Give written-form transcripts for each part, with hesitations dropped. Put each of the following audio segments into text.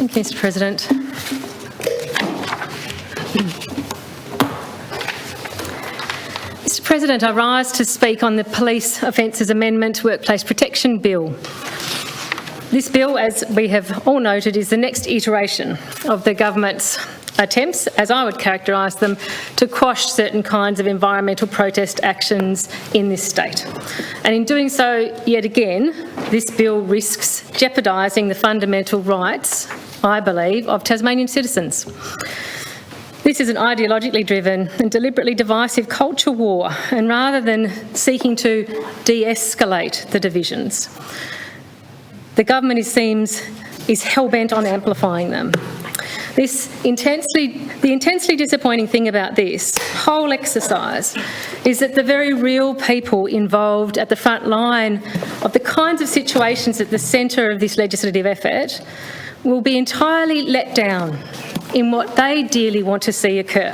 Thank you, Mr. President. Mr. President, I rise to speak on the Police Offences Amendment Workplace Protection Bill. This bill, as we have all noted, is the next iteration of the government's attempts, as I would characterise them, to quash certain kinds of environmental protest actions in this state. And in doing so, yet again, this bill risks jeopardising the fundamental rights, I believe, of Tasmanian citizens. This is an ideologically driven and deliberately divisive culture war, and rather than seeking to de-escalate the divisions, the government, it seems, is hell-bent on amplifying them. The intensely disappointing thing about this whole exercise is that the very real people involved at the front line of the kinds of situations at the centre of this legislative effort will be entirely let down in what they dearly want to see occur.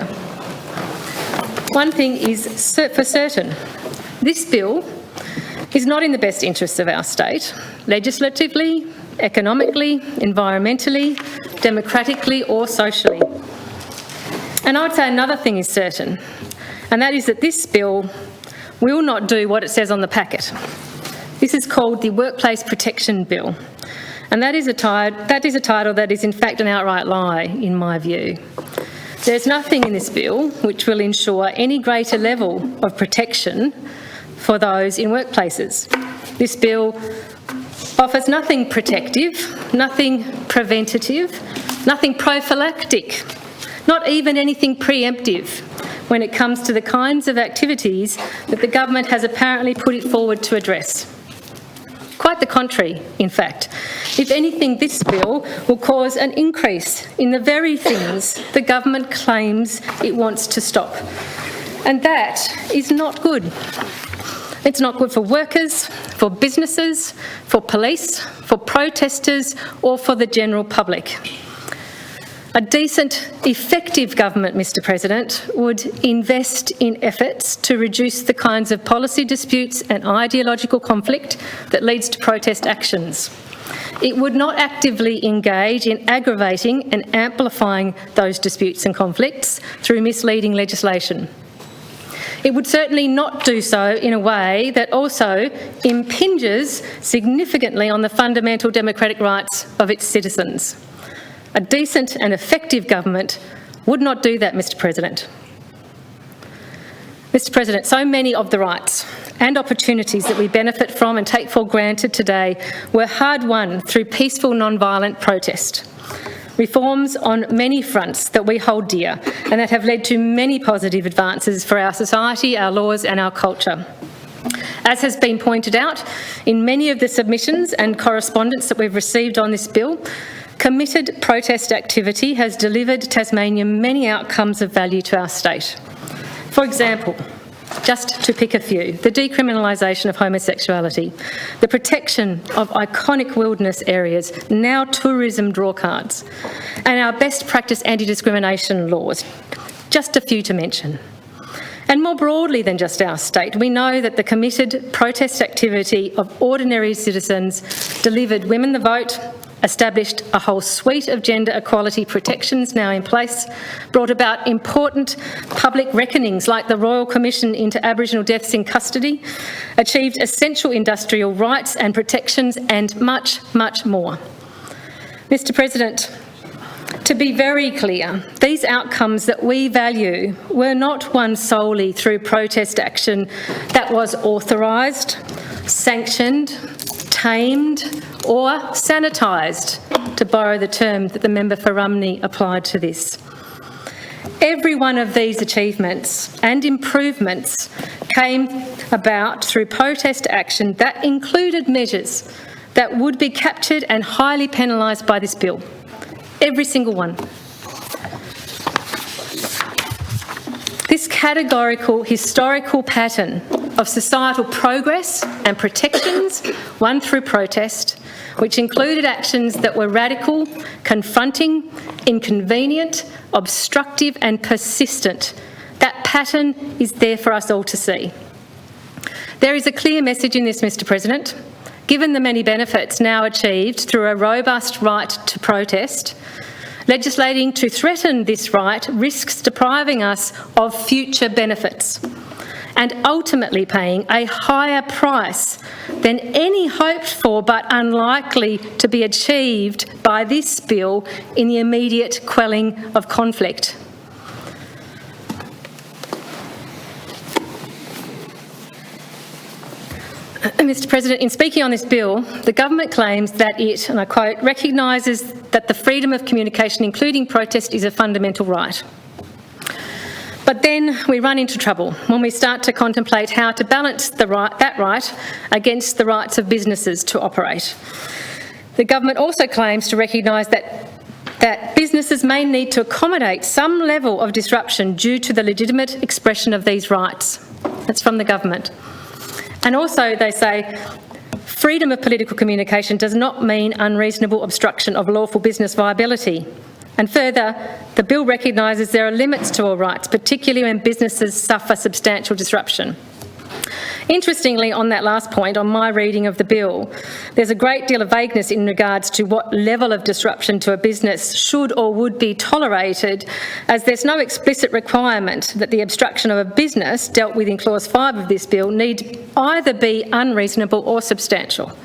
One thing is for certain: this bill is not in the best interests of our state, legislatively, economically, environmentally, democratically or socially. And I would say another thing is certain, and that is that this bill will not do what it says on the packet. This is called the Workplace Protection Bill, and that is a title that is in fact an outright lie, in my view. There's nothing in this bill which will ensure any greater level of protection for those in workplaces. This bill offers nothing protective, nothing preventative, nothing prophylactic, not even anything preemptive when it comes to the kinds of activities that the government has apparently put it forward to address. Quite the contrary, in fact. If anything, this bill will cause an increase in the very things the government claims it wants to stop. And that is not good. It's not good for workers, for businesses, for police, for protesters, or for the general public. A decent, effective government, Mr. President, would invest in efforts to reduce the kinds of policy disputes and ideological conflict that leads to protest actions. It would not actively engage in aggravating and amplifying those disputes and conflicts through misleading legislation. It would certainly not do so in a way that also impinges significantly on the fundamental democratic rights of its citizens. A decent and effective government would not do that, Mr. President. Mr. President, so many of the rights and opportunities that we benefit from and take for granted today were hard won through peaceful, non-violent protest. Reforms on many fronts that we hold dear and that have led to many positive advances for our society, our laws and our culture. As has been pointed out in many of the submissions and correspondence that we've received on this bill, committed protest activity has delivered Tasmania many outcomes of value to our state. For example, just to pick a few, the decriminalisation of homosexuality, the protection of iconic wilderness areas, now tourism drawcards, and our best practice anti-discrimination laws, just a few to mention. And more broadly than just our state, we know that the committed protest activity of ordinary citizens delivered women the vote, established a whole suite of gender equality protections now in place, brought about important public reckonings like the Royal Commission into Aboriginal deaths in custody, achieved essential industrial rights and protections, and much, much more. Mr. President, to be very clear, these outcomes that we value were not won solely through protest action that was authorised, sanctioned, tamed or sanitised, to borrow the term that the member for Rumney applied to this. Every one of these achievements and improvements came about through protest action that included measures that would be captured and highly penalised by this bill. Every single one. This categorical, historical pattern of societal progress and protections won through protest, which included actions that were radical, confronting, inconvenient, obstructive and persistent. That pattern is there for us all to see. There is a clear message in this, Mr. President. given the many benefits now achieved through a robust right to protest, legislating to threaten this right risks depriving us of future benefits and ultimately paying a higher price than any hoped for but unlikely to be achieved by this bill in the immediate quelling of conflict. Mr President, in speaking on this bill, the government claims that it, and I quote, recognises that the freedom of communication, including protest, is a fundamental right. But then we run into trouble when we start to contemplate how to balance that right against the rights of businesses to operate. The government also claims to recognise that businesses may need to accommodate some level of disruption due to the legitimate expression of these rights. That's from the government. And also they say freedom of political communication does not mean unreasonable obstruction of lawful business viability. And further, the bill recognises there are limits to all rights, particularly when businesses suffer substantial disruption. Interestingly, on that last point, on my reading of the bill, there's a great deal of vagueness in regards to what level of disruption to a business should or would be tolerated, as there's no explicit requirement that the obstruction of a business dealt with in Clause 5 of this bill need either be unreasonable or substantial.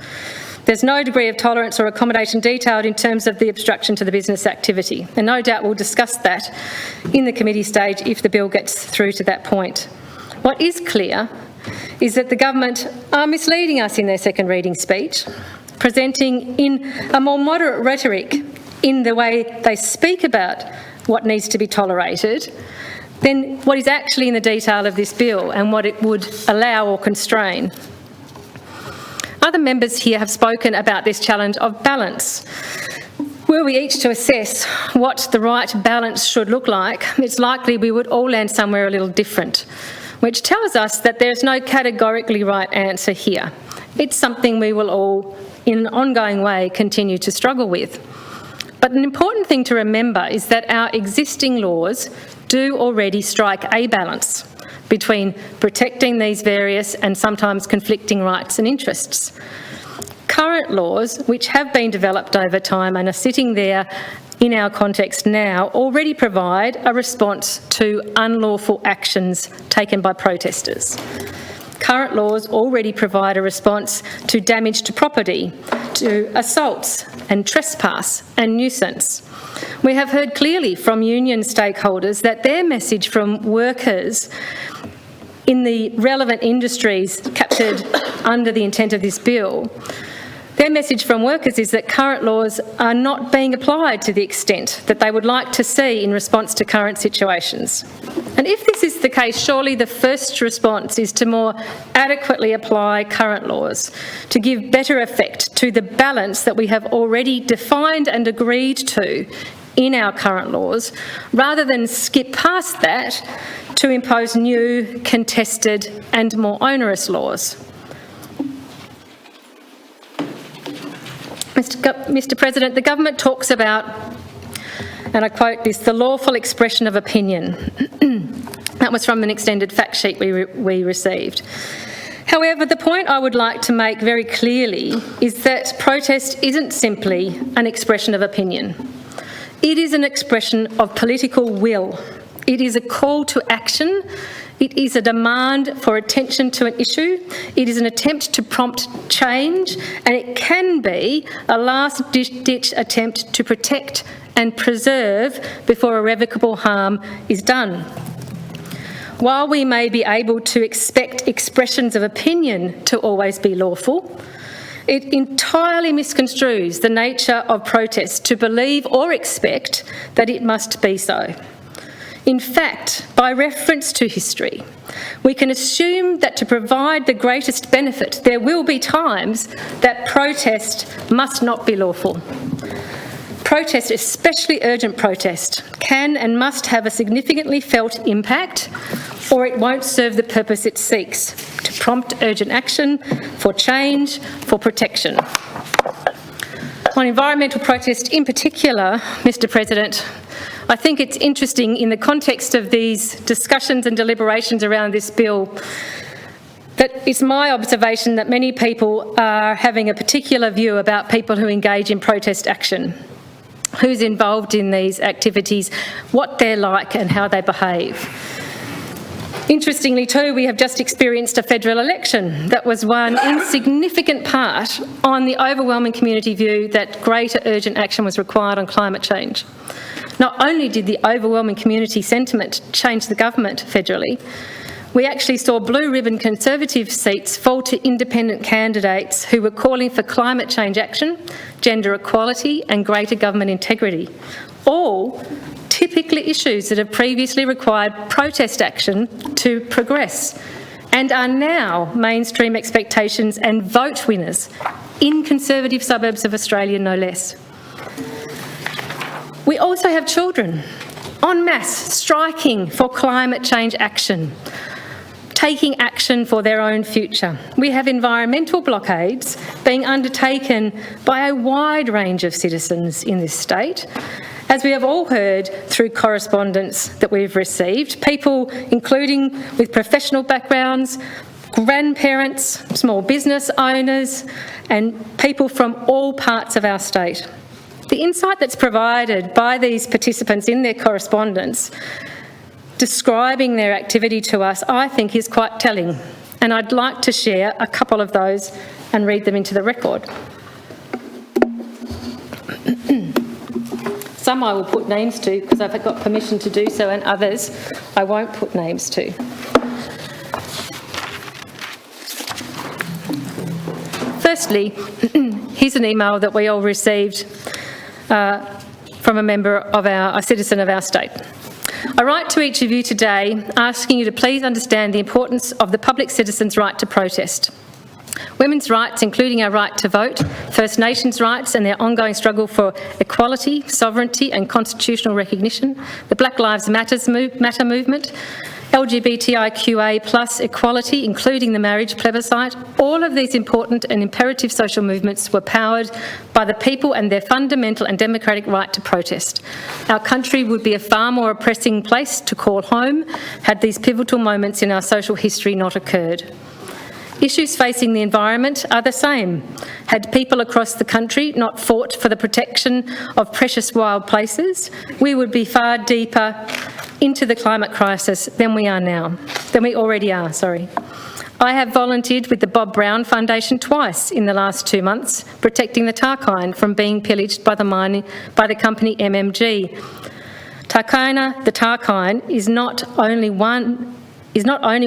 There's no degree of tolerance or accommodation detailed in terms of the obstruction to the business activity, and no doubt we'll discuss that in the committee stage if the bill gets through to that point. What is clear is that the government are misleading us in their second reading speech, presenting in a more moderate rhetoric in the way they speak about what needs to be tolerated than what is actually in the detail of this bill and what it would allow or constrain. Other members here have spoken about this challenge of balance. Were we each to assess what the right balance should look like, it's likely we would all land somewhere a little different, which tells us that there's no categorically right answer here. It's something we will all, in an ongoing way, continue to struggle with. But an important thing to remember is that our existing laws do already strike a balance between protecting these various and sometimes conflicting rights and interests. Current laws, which have been developed over time and are sitting there in our context now, already provide a response to unlawful actions taken by protesters. Current laws already provide a response to damage to property, to assaults and trespass and nuisance. We have heard clearly from union stakeholders that their message from workers in the relevant industries captured under the intent of this bill, their message from workers is that current laws are not being applied to the extent that they would like to see in response to current situations. And if this is the case, surely the first response is to more adequately apply current laws, to give better effect to the balance that we have already defined and agreed to in our current laws, rather than skip past that to impose new, contested and more onerous laws. Mr President, the government talks about, and I quote this, the lawful expression of opinion. That was from an extended fact sheet we received. However, the point I would like to make very clearly is that protest isn't simply an expression of opinion. It is an expression of political will. It is a call to action. It is a demand for attention to an issue. It is an attempt to prompt change, and it can be a last-ditch attempt to protect and preserve before irrevocable harm is done. While we may be able to expect expressions of opinion to always be lawful, it entirely misconstrues the nature of protest to believe or expect that it must be so. In fact, by reference to history, we can assume that to provide the greatest benefit, there will be times that protest must not be lawful. Protest, especially urgent protest, can and must have a significantly felt impact, or it won't serve the purpose it seeks, to prompt urgent action, for change, for protection. On environmental protest in particular, Mr President, I think it's interesting in the context of these discussions and deliberations around this bill But it's my observation that many people are having a particular view about people who engage in protest action, who's involved in these activities, what they're like and how they behave. Interestingly too, we have just experienced a federal election that was won in significant part on the overwhelming community view that greater urgent action was required on climate change. Not only did the overwhelming community sentiment change the government federally, we actually saw blue ribbon Conservative seats fall to independent candidates who were calling for climate change action, gender equality and greater government integrity, all typically issues that have previously required protest action to progress and are now mainstream expectations and vote winners in conservative suburbs of Australia, no less. We also have children en masse striking for climate change action, taking action for their own future. We have environmental blockades being undertaken by a wide range of citizens in this state. As we have all heard through correspondence that we've received, people including with professional backgrounds, grandparents, small business owners and people from all parts of our state. The insight that's provided by these participants in their correspondence describing their activity to us, I think, is quite telling, and I'd like to share a couple of those and read them into the record. Some I will put names to because I've got permission to do so, and others I won't put names to. Firstly, here's an email that we all received from a citizen of our state. I write to each of you today asking you to please understand the importance of the public citizen's right to protest. Women's rights, including our right to vote, First Nations rights and their ongoing struggle for equality, sovereignty and constitutional recognition, the Black Lives Matter movement, LGBTIQA+ equality, including the marriage plebiscite, all of these important and imperative social movements were powered by the people and their fundamental and democratic right to protest. Our country would be a far more oppressing place to call home had these pivotal moments in our social history not occurred. Issues facing the environment are the same. Had people across the country not fought for the protection of precious wild places, we would be far deeper into the climate crisis than we already are. I have volunteered with the Bob Brown Foundation twice in the last 2 months, protecting the Tarkine from being pillaged by the company MMG. The Tarkine is not only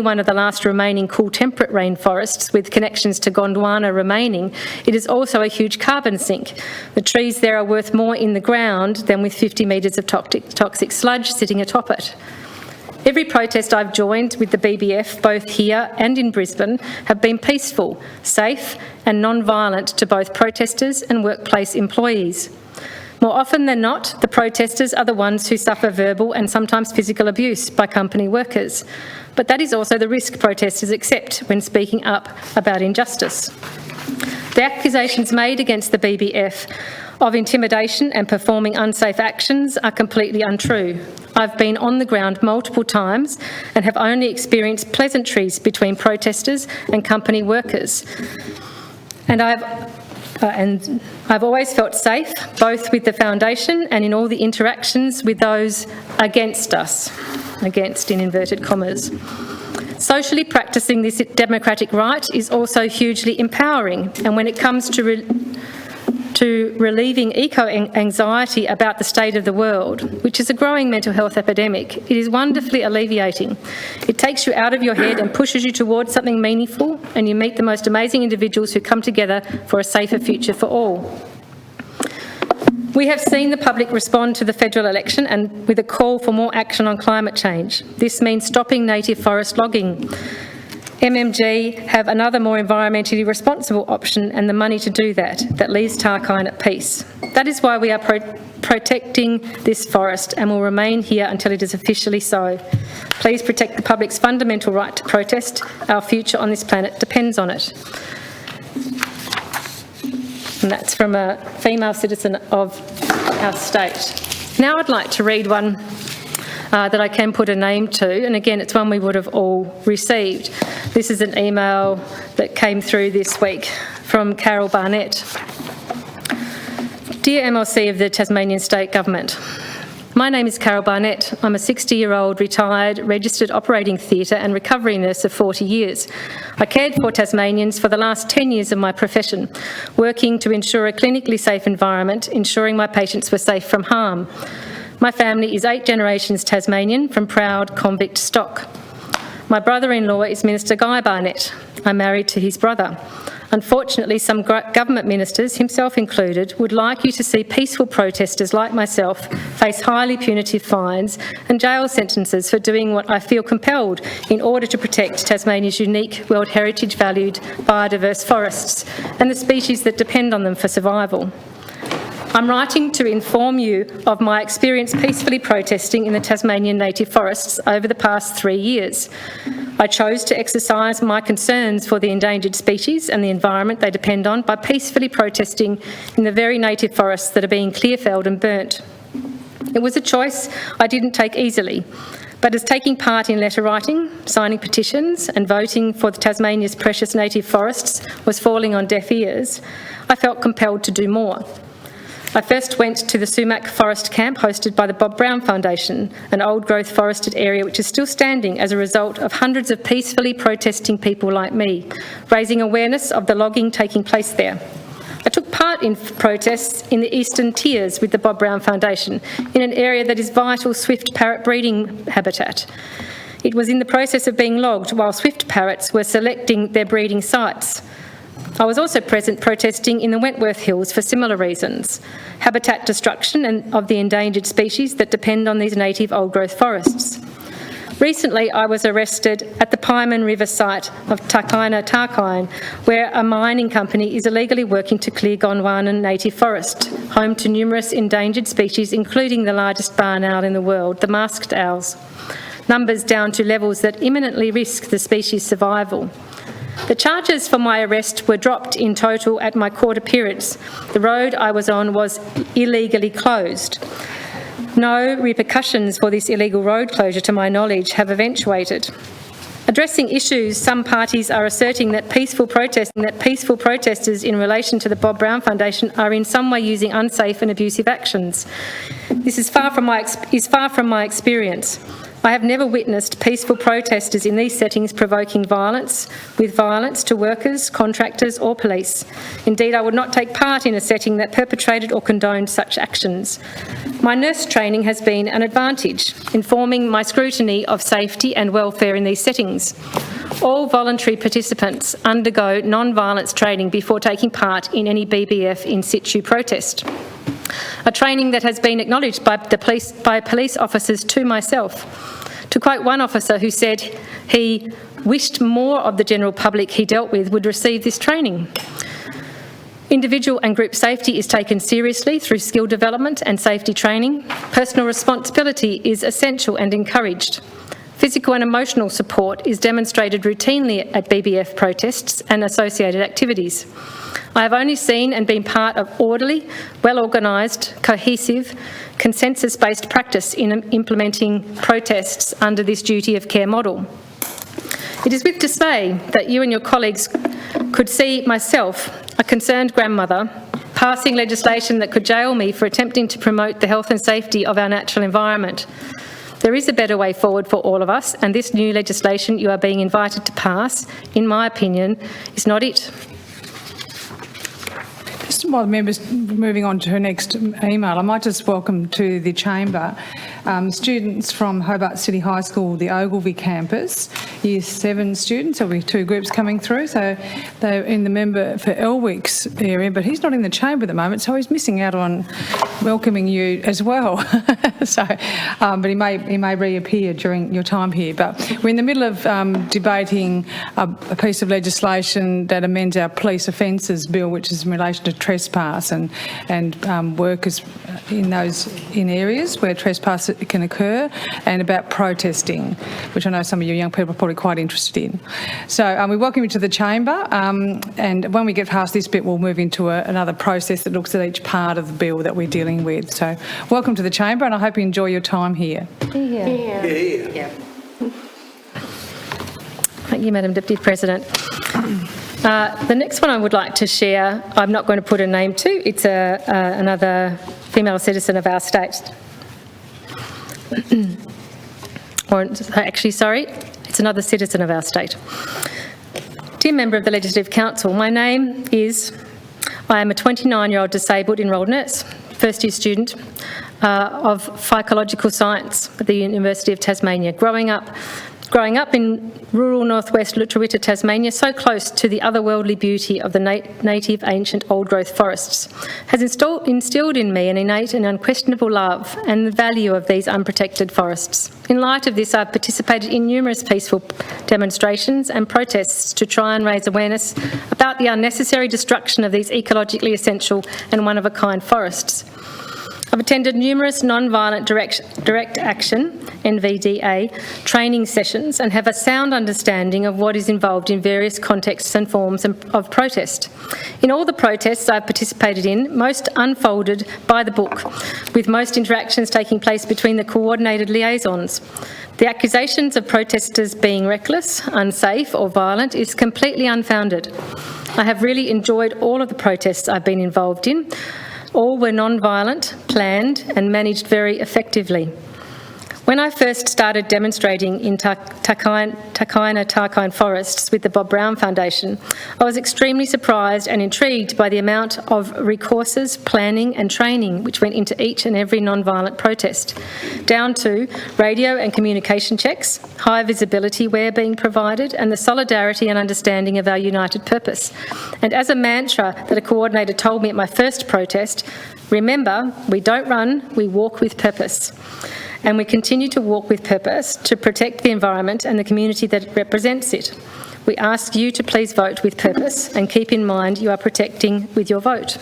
one of the last remaining cool temperate rainforests with connections to Gondwana remaining, it is also a huge carbon sink. The trees there are worth more in the ground than with 50 metres of toxic sludge sitting atop it. Every protest I've joined with the BBF, both here and in Brisbane, have been peaceful, safe and non-violent to both protesters and workplace employees. More often than not, the protesters are the ones who suffer verbal and sometimes physical abuse by company workers. But that is also the risk protesters accept when speaking up about injustice. The accusations made against the BBF of intimidation and performing unsafe actions are completely untrue. I've been on the ground multiple times and have only experienced pleasantries between protesters and company workers. And I've always felt safe, both with the Foundation and in all the interactions with those against us, against in inverted commas. Socially practising this democratic right is also hugely empowering, and when it comes to relieving eco-anxiety about the state of the world, which is a growing mental health epidemic, it is wonderfully alleviating. It takes you out of your head and pushes you towards something meaningful, and you meet the most amazing individuals who come together for a safer future for all. We have seen the public respond to the federal election and with a call for more action on climate change. This means stopping native forest logging. MMG have another more environmentally responsible option and the money to do that leaves Tarkine at peace. That is why we are protecting this forest and will remain here until it is officially so. Please protect the public's fundamental right to protest. Our future on this planet depends on it. And that's from a female citizen of our state. Now I'd like to read one that I can put a name to, and again, it's one we would have all received. This is an email that came through this week from Carol Barnett. Dear MLC of the Tasmanian State Government, my name is Carol Barnett. I'm a 60-year-old retired registered operating theatre and recovery nurse of 40 years. I cared for Tasmanians for the last 10 years of my profession, working to ensure a clinically safe environment, ensuring my patients were safe from harm. My family is 8 generations Tasmanian from proud convict stock. My brother-in-law is Minister Guy Barnett. I'm married to his brother. Unfortunately, some government ministers, himself included, would like you to see peaceful protesters like myself face highly punitive fines and jail sentences for doing what I feel compelled in order to protect Tasmania's unique World Heritage valued biodiverse forests and the species that depend on them for survival. I'm writing to inform you of my experience peacefully protesting in the Tasmanian native forests over the past 3 years. I chose to exercise my concerns for the endangered species and the environment they depend on by peacefully protesting in the very native forests that are being clear-felled and burnt. It was a choice I didn't take easily, but as taking part in letter writing, signing petitions and voting for Tasmania's precious native forests was falling on deaf ears, I felt compelled to do more. I first went to the Sumac Forest Camp hosted by the Bob Brown Foundation, an old-growth forested area which is still standing as a result of hundreds of peacefully protesting people like me, raising awareness of the logging taking place there. I took part in protests in the Eastern Tiers with the Bob Brown Foundation in an area that is vital swift parrot breeding habitat. It was in the process of being logged while swift parrots were selecting their breeding sites. I was also present protesting in the Wentworth Hills for similar reasons, habitat destruction and of the endangered species that depend on these native old-growth forests. Recently, I was arrested at the Pieman River site of Tarkine, where a mining company is illegally working to clear Gondwanan native forest, home to numerous endangered species, including the largest barn owl in the world, the masked owls, numbers down to levels that imminently risk the species' survival. The charges for my arrest were dropped in total at my court appearance. The road I was on was illegally closed. No repercussions for this illegal road closure, to my knowledge, have eventuated. Addressing issues, some parties are asserting that peaceful protesters in relation to the Bob Brown Foundation are in some way using unsafe and abusive actions. This is far from my experience. I have never witnessed peaceful protesters in these settings provoking violence to workers, contractors or police. Indeed, I would not take part in a setting that perpetrated or condoned such actions. My nurse training has been an advantage, informing my scrutiny of safety and welfare in these settings. All voluntary participants undergo non-violence training before taking part in any BBF in situ protest. A training that has been acknowledged by police officers to myself. To quote one officer who said he wished more of the general public he dealt with would receive this training. Individual and group safety is taken seriously through skill development and safety training. Personal responsibility is essential and encouraged. Physical and emotional support is demonstrated routinely at BBF protests and associated activities. I have only seen and been part of orderly, well-organised, cohesive, consensus-based practice in implementing protests under this duty of care model. It is with dismay that you and your colleagues could see myself, a concerned grandmother, passing legislation that could jail me for attempting to promote the health and safety of our natural environment. There is a better way forward for all of us, and this new legislation you are being invited to pass, in my opinion, is not it. Just while the member's moving on to her next email, I might just welcome to the chamber students from Hobart City High School, the Ogilvie campus, Year 7 students. There'll be 2 groups coming through. So they're in the member for Elwick's area, but he's not in the chamber at the moment, so he's missing out on welcoming you as well. But he may reappear during your time here. But we're in the middle of debating a piece of legislation that amends our police offences bill, which is in relation to trespass and workers in areas where trespass can occur, and about protesting, which I know some of you young people are probably quite interested in. So we welcome you to the chamber, and when we get past this bit, we'll move into another process that looks at each part of the bill that we're dealing with. So welcome to the chamber, and I hope you enjoy your time here. Yeah. Thank you, Madam Deputy President. The next one I would like to share, I'm not going to put a name to. It's another female citizen of our state. It's another citizen of our state. Dear Member of the Legislative Council, I am a 29-year-old disabled enrolled nurse, first-year student of phycological science at the University of Tasmania. Growing up in rural northwest Lutruwita, Tasmania, so close to the otherworldly beauty of the native ancient old-growth forests, has instilled in me an innate and unquestionable love and the value of these unprotected forests. In light of this, I've participated in numerous peaceful demonstrations and protests to try and raise awareness about the unnecessary destruction of these ecologically essential and one-of-a-kind forests. I've attended numerous non-violent direct action, NVDA, training sessions and have a sound understanding of what is involved in various contexts and forms of protest. In all the protests I've participated in, most unfolded by the book, with most interactions taking place between the coordinated liaisons. The accusations of protesters being reckless, unsafe or violent is completely unfounded. I have really enjoyed all of the protests I've been involved in. All were non-violent, planned and managed very effectively. When I first started demonstrating in Tarkine forests with the Bob Brown Foundation, I was extremely surprised and intrigued by the amount of resources, planning and training which went into each and every non-violent protest, down to radio and communication checks, high visibility wear being provided, and the solidarity and understanding of our united purpose. And as a mantra that a coordinator told me at my first protest, remember, we don't run, we walk with purpose. And we continue to walk with purpose to protect the environment and the community that represents it. We ask you to please vote with purpose and keep in mind you are protecting with your vote.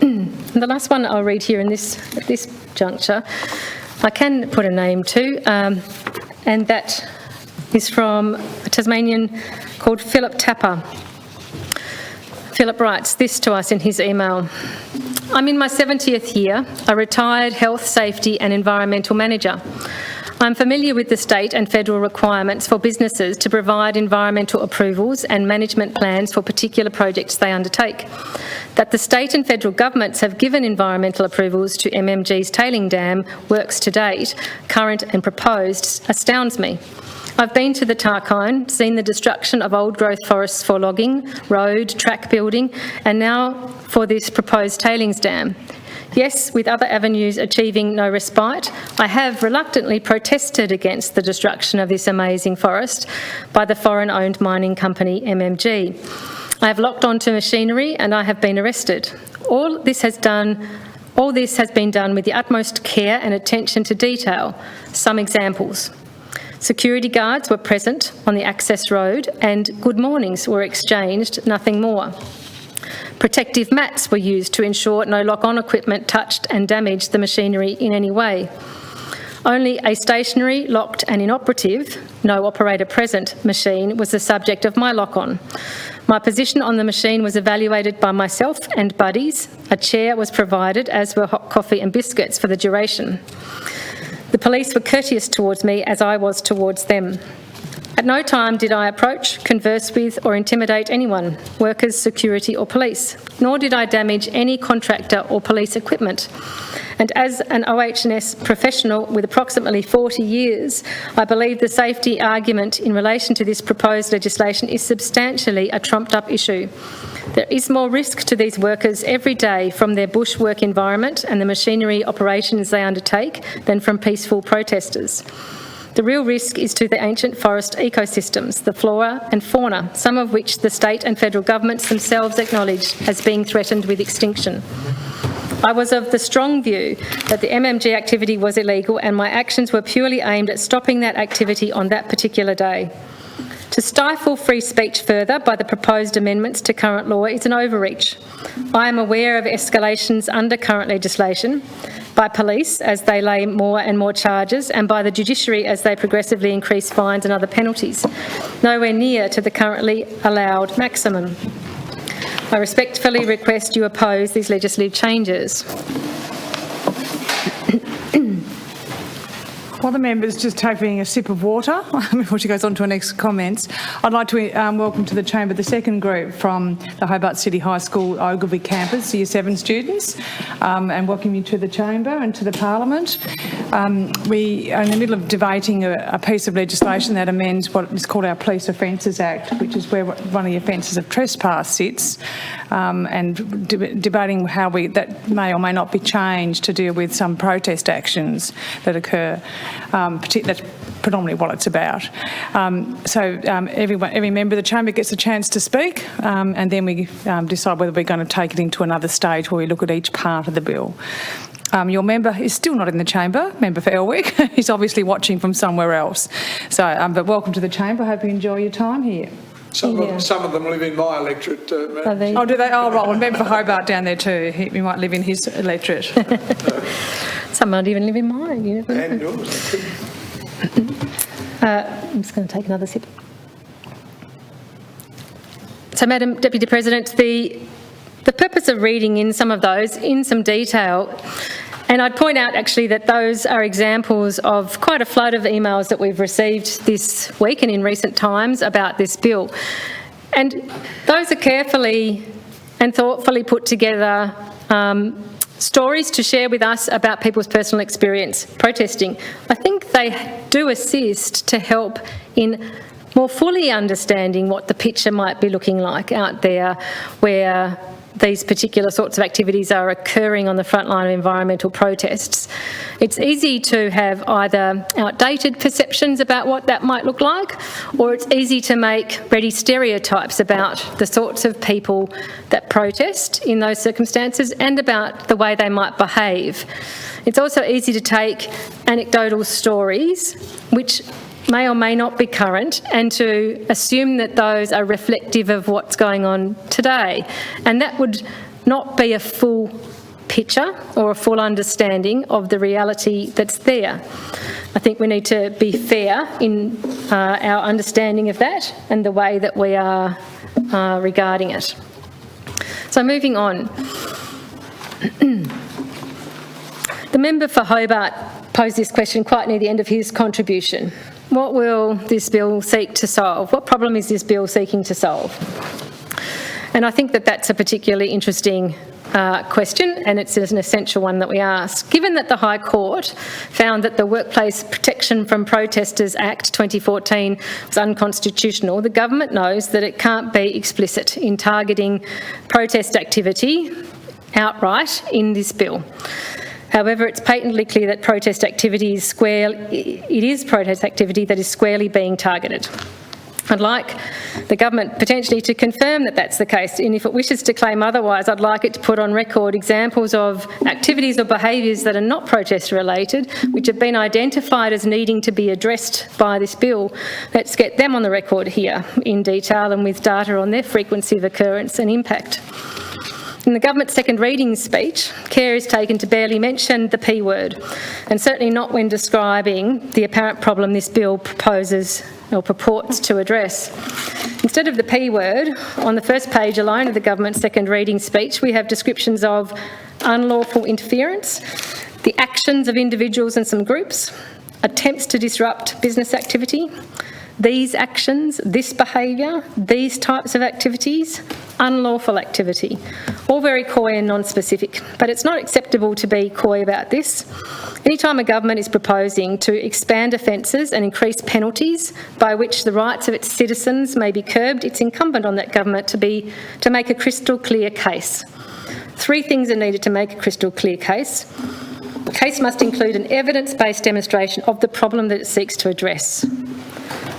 The last one I'll read here at this juncture, I can put a name to, and that is from a Tasmanian called Philip Tapper. Philip writes this to us in his email. I'm in my 70th year, a retired health, safety and environmental manager. I'm familiar with the state and federal requirements for businesses to provide environmental approvals and management plans for particular projects they undertake. That the state and federal governments have given environmental approvals to MMG's tailing dam works to date, current and proposed, astounds me. I've been to the Tarkine, seen the destruction of old-growth forests for logging, road, track building, and now for this proposed tailings dam. Yes, with other avenues achieving no respite, I have reluctantly protested against the destruction of this amazing forest by the foreign-owned mining company MMG. I have locked onto machinery and I have been arrested. All this has been done with the utmost care and attention to detail. Some examples. Security guards were present on the access road and good mornings were exchanged, nothing more. Protective mats were used to ensure no lock-on equipment touched and damaged the machinery in any way. Only a stationary, locked and inoperative, no operator present machine was the subject of my lock-on. My position on the machine was evaluated by myself and buddies. A chair was provided, as were hot coffee and biscuits for the duration. The police were courteous towards me as I was towards them. At no time did I approach, converse with or intimidate anyone, workers, security or police, nor did I damage any contractor or police equipment. And as an OH&S professional with approximately 40 years, I believe the safety argument in relation to this proposed legislation is substantially a trumped-up issue. There is more risk to these workers every day from their bush work environment and the machinery operations they undertake than from peaceful protesters. The real risk is to the ancient forest ecosystems, the flora and fauna, some of which the state and federal governments themselves acknowledge as being threatened with extinction. I was of the strong view that the MMG activity was illegal and my actions were purely aimed at stopping that activity on that particular day. To stifle free speech further by the proposed amendments to current law is an overreach. I am aware of escalations under current legislation by police as they lay more and more charges, and by the judiciary as they progressively increase fines and other penalties, nowhere near to the currently allowed maximum. I respectfully request you oppose these legislative changes. While the member's just taking a sip of water before she goes on to her next comments, I'd like to welcome to the chamber the second group from the Hobart City High School Ogilvie campus, Year 7 students, and welcome you to the chamber and to the parliament. We are in the middle of debating a piece of legislation that amends what is called our Police Offences Act, which is where one of the offences of trespass sits, and debating how that may or may not be changed to deal with some protest actions that occur. That's predominantly what it's about. Every member of the chamber gets a chance to speak, and then we decide whether we're going to take it into another stage where we look at each part of the bill. Your member is still not in the chamber, member for Elwick. He's obviously watching from somewhere else. But welcome to the chamber. I hope you enjoy your time here. Some of them live in my electorate. Oh, do they? Oh, right. Well, member for Hobart down there too. He might live in his electorate. Some might even live in mine. You never know. And yours. I'm just going to take another sip. So, Madam Deputy President, the purpose of reading in some of those in some detail, and I'd point out actually that those are examples of quite a flood of emails that we've received this week and in recent times about this bill. And those are carefully and thoughtfully put together stories to share with us about people's personal experience protesting. I think they do assist to help in more fully understanding what the picture might be looking like out there where these particular sorts of activities are occurring on the front line of environmental protests. It's easy to have either outdated perceptions about what that might look like, or it's easy to make ready stereotypes about the sorts of people that protest in those circumstances and about the way they might behave. It's also easy to take anecdotal stories, which may or may not be current, and to assume that those are reflective of what's going on today. And that would not be a full picture or a full understanding of the reality that's there. I think we need to be fair in our understanding of that and the way that we are regarding it. So moving on. The member for Hobart posed this question quite near the end of his contribution. What will this bill seek to solve? What problem is this bill seeking to solve? And I think that that's a particularly interesting question, and it's an essential one that we ask. Given that the High Court found that the Workplace Protection from Protesters Act 2014 was unconstitutional, the government knows that it can't be explicit in targeting protest activity outright in this bill. However, it's patently clear that protest activity is protest activity that is squarely being targeted. I'd like the government potentially to confirm that that's the case, and if it wishes to claim otherwise, I'd like it to put on record examples of activities or behaviours that are not protest related, which have been identified as needing to be addressed by this bill. Let's get them on the record here in detail and with data on their frequency of occurrence and impact. In the government's second reading speech, care is taken to barely mention the P word, and certainly not when describing the apparent problem this bill proposes or purports to address. Instead of the P word, on the first page alone of the government's second reading speech, we have descriptions of unlawful interference, the actions of individuals and some groups, attempts to disrupt business activity, these actions, this behaviour, these types of activities, unlawful activity. All very coy and non-specific, but it's not acceptable to be coy about this. Anytime a government is proposing to expand offences and increase penalties by which the rights of its citizens may be curbed, it's incumbent on that government to make a crystal clear case. Three things are needed to make a crystal clear case. The case must include an evidence-based demonstration of the problem that it seeks to address.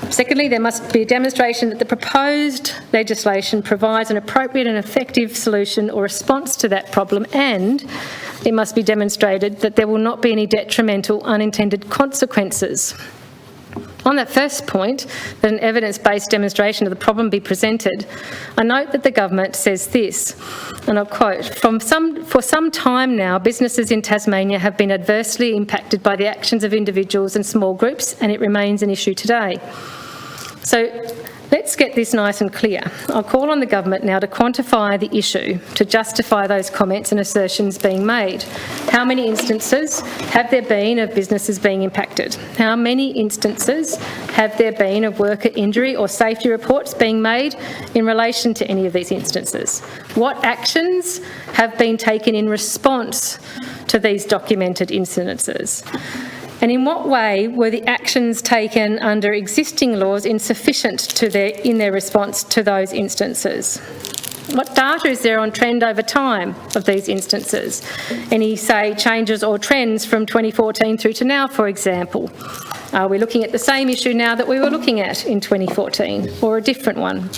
Secondly, there must be a demonstration that the proposed legislation provides an appropriate and effective solution or response to that problem, and it must be demonstrated that there will not be any detrimental unintended consequences On that first point, that an evidence-based demonstration of the problem be presented, I note that the government says this, and I'll quote, "For some time now, businesses in Tasmania have been adversely impacted by the actions of individuals and small groups, and it remains an issue today." So let's get this nice and clear. I'll call on the government now to quantify the issue to justify those comments and assertions being made. How many instances have there been of businesses being impacted? How many instances have there been of worker injury or safety reports being made in relation to any of these instances? What actions have been taken in response to these documented incidences? And in what way were the actions taken under existing laws insufficient in their response to those instances? What data is there on trend over time of these instances? Any, say, changes or trends from 2014 through to now, for example? Are we looking at the same issue now that we were looking at in 2014, or a different one?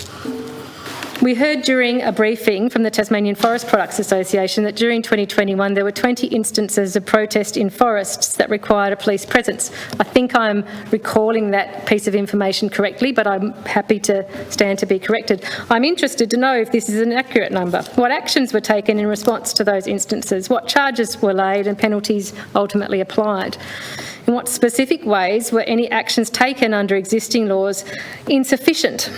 We heard during a briefing from the Tasmanian Forest Products Association that during 2021 there were 20 instances of protest in forests that required a police presence. I think I'm recalling that piece of information correctly, but I'm happy to stand to be corrected. I'm interested to know if this is an accurate number. What actions were taken in response to those instances? What charges were laid and penalties ultimately applied? In what specific ways were any actions taken under existing laws insufficient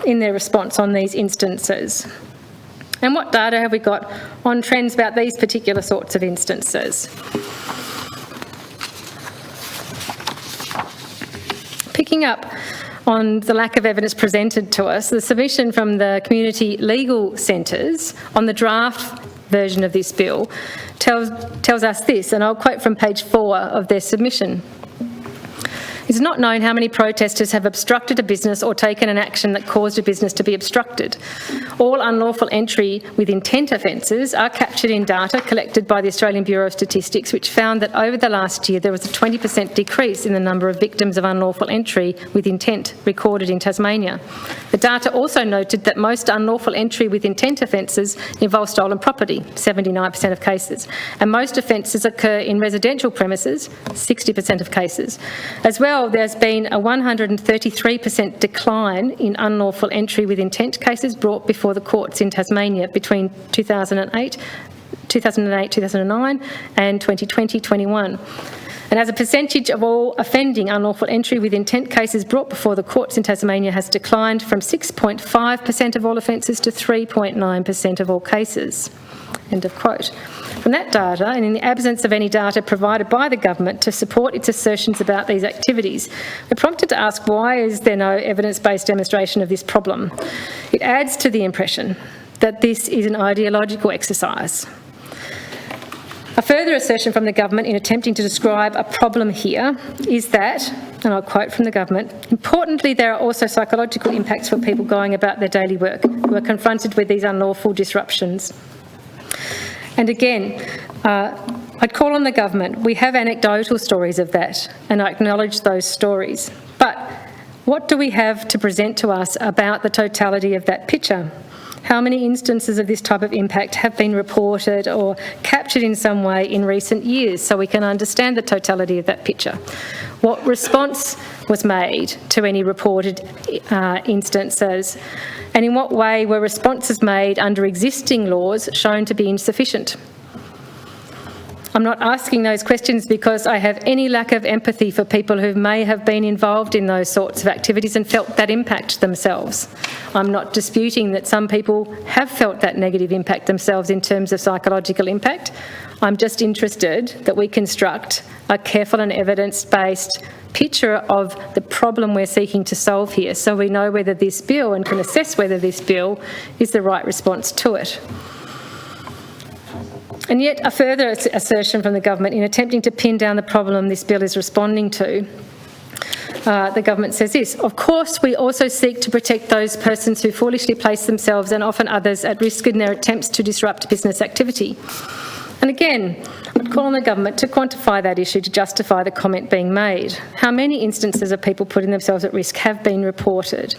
in their response on these instances? And what data have we got on trends about these particular sorts of instances? Picking up on the lack of evidence presented to us, the submission from the community legal centres on the draft version of this bill tells us this, and I'll quote from page 4 of their submission. It's not known how many protesters have obstructed a business or taken an action that caused a business to be obstructed. All unlawful entry with intent offences are captured in data collected by the Australian Bureau of Statistics, which found that over the last year there was a 20% decrease in the number of victims of unlawful entry with intent recorded in Tasmania. The data also noted that most unlawful entry with intent offences involve stolen property, 79% of cases, and most offences occur in residential premises, 60% of cases. As well, there's been a 133% decline in unlawful entry with intent cases brought before the courts in Tasmania between 2008, 2009 and 2020-21. And as a percentage of all offending unlawful entry with intent cases brought before the courts in Tasmania has declined from 6.5% of all offences to 3.9% of all cases. End of quote. From that data, and in the absence of any data provided by the government to support its assertions about these activities, we're prompted to ask, why is there no evidence-based demonstration of this problem? It adds to the impression that this is an ideological exercise. A further assertion from the government in attempting to describe a problem here is that, and I'll quote from the government, "Importantly, there are also psychological impacts for people going about their daily work who are confronted with these unlawful disruptions." And again, I'd call on the government. We have anecdotal stories of that, and I acknowledge those stories. But what do we have to present to us about the totality of that picture? How many instances of this type of impact have been reported or captured in some way in recent years so we can understand the totality of that picture? What response was made to any reported instances? And in what way were responses made under existing laws shown to be insufficient? I'm not asking those questions because I have any lack of empathy for people who may have been involved in those sorts of activities and felt that impact themselves. I'm not disputing that some people have felt that negative impact themselves in terms of psychological impact. I'm just interested that we construct a careful and evidence-based picture of the problem we're seeking to solve here, so we know whether this bill and can assess whether this bill is the right response to it. And yet a further assertion from the government in attempting to pin down the problem this bill is responding to, the government says this: "Of course, we also seek to protect those persons who foolishly place themselves and often others at risk in their attempts to disrupt business activity." And again, I'd call on the government to quantify that issue to justify the comment being made. How many instances of people putting themselves at risk have been reported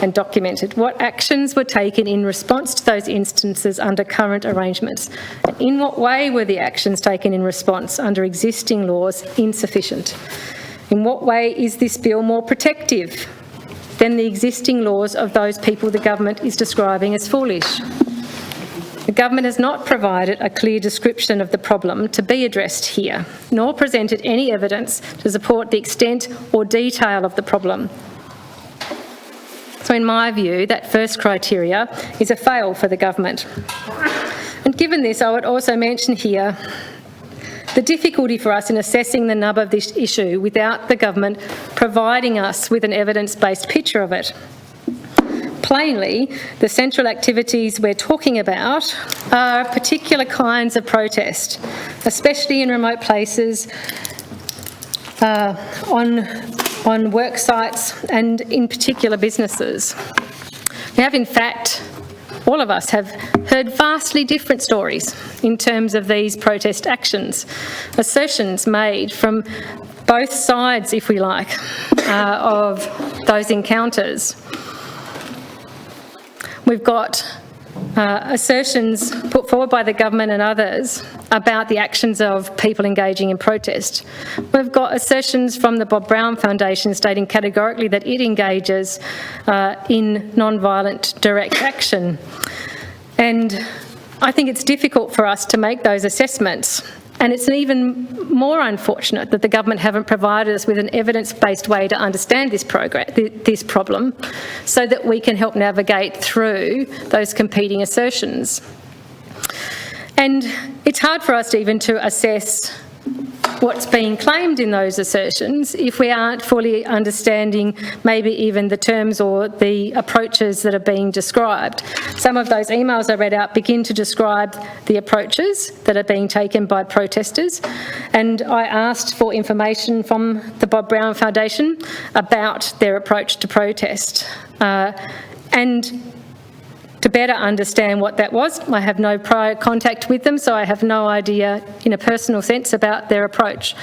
and documented? What actions were taken in response to those instances under current arrangements? And in what way were the actions taken in response under existing laws insufficient? In what way is this bill more protective than the existing laws of those people the government is describing as foolish? The government has not provided a clear description of the problem to be addressed here, nor presented any evidence to support the extent or detail of the problem. So in my view, that first criteria is a fail for the government. And given this, I would also mention here the difficulty for us in assessing the nub of this issue without the government providing us with an evidence-based picture of it. Plainly, the central activities we're talking about are particular kinds of protest, especially in remote places, on work sites and in particular businesses. We have, in fact, all of us have heard vastly different stories in terms of these protest actions, assertions made from both sides, if we like, of those encounters. We've got assertions put forward by the government and others about the actions of people engaging in protest. We've got assertions from the Bob Brown Foundation stating categorically that it engages in non-violent direct action. And I think it's difficult for us to make those assessments. And it's even more unfortunate that the government haven't provided us with an evidence-based way to understand this problem so that we can help navigate through those competing assertions. And it's hard for us even to assess what's being claimed in those assertions if we aren't fully understanding maybe even the terms or the approaches that are being described. Some of those emails I read out begin to describe the approaches that are being taken by protesters, and I asked for information from the Bob Brown Foundation about their approach to protest. And to better understand what that was, I have no prior contact with them, so I have no idea in a personal sense about their approach.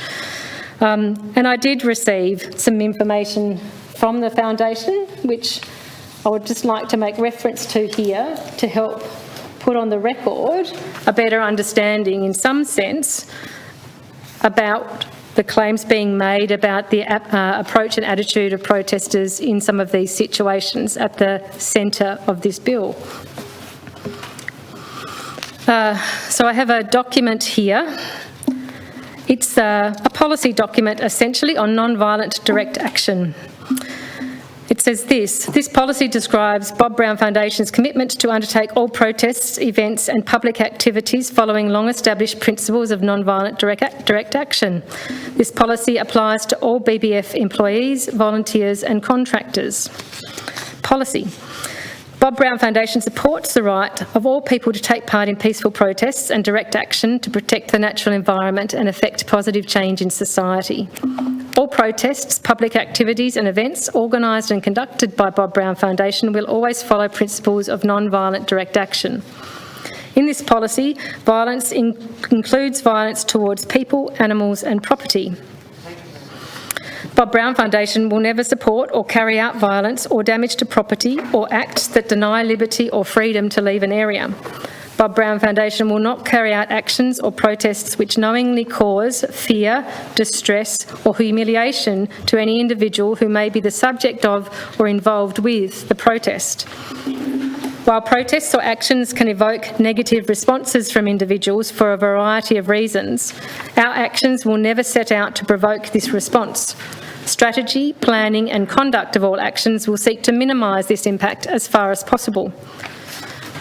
And I did receive some information from the foundation, which I would just like to make reference to here to help put on the record a better understanding in some sense about the claims being made about the approach and attitude of protesters in some of these situations at the centre of this bill. So I have a document here. It's a policy document essentially on non-violent direct action. It says this policy describes Bob Brown Foundation's commitment to undertake all protests, events and public activities following long-established principles of non-violent direct action. This policy applies to all BBF employees, volunteers and contractors. Policy. Bob Brown Foundation supports the right of all people to take part in peaceful protests and direct action to protect the natural environment and effect positive change in society. All protests, public activities and events organised and conducted by Bob Brown Foundation will always follow principles of non-violent direct action. In this policy, violence includes violence towards people, animals and property. Bob Brown Foundation will never support or carry out violence or damage to property or acts that deny liberty or freedom to leave an area. Bob Brown Foundation will not carry out actions or protests which knowingly cause fear, distress or humiliation to any individual who may be the subject of or involved with the protest. While protests or actions can evoke negative responses from individuals for a variety of reasons, our actions will never set out to provoke this response. Strategy, planning and conduct of all actions will seek to minimise this impact as far as possible.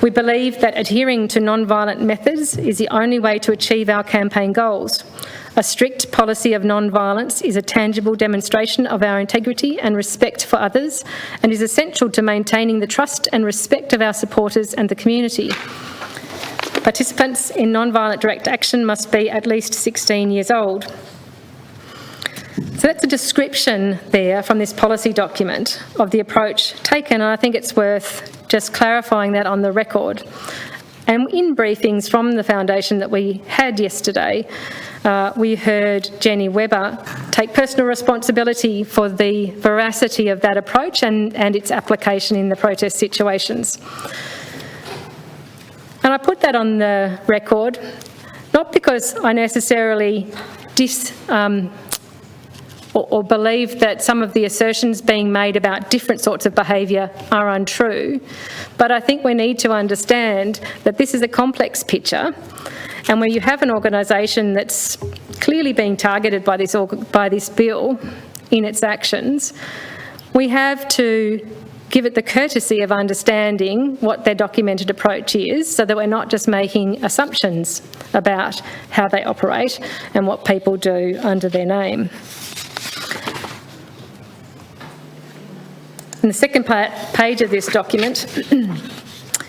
We believe that adhering to non-violent methods is the only way to achieve our campaign goals. A strict policy of non-violence is a tangible demonstration of our integrity and respect for others and is essential to maintaining the trust and respect of our supporters and the community. Participants in non-violent direct action must be at least 16 years old. So that's a description there from this policy document of the approach taken, and I think it's worth just clarifying that on the record. And in briefings from the Foundation that we had yesterday, we heard Jenny Webber take personal responsibility for the veracity of that approach and its application in the protest situations. And I put that on the record, not because I necessarily or believe that some of the assertions being made about different sorts of behaviour are untrue. But I think we need to understand that this is a complex picture, and where you have an organisation that's clearly being targeted by this bill in its actions, we have to give it the courtesy of understanding what their documented approach is, so that we're not just making assumptions about how they operate and what people do under their name. And the second page of this document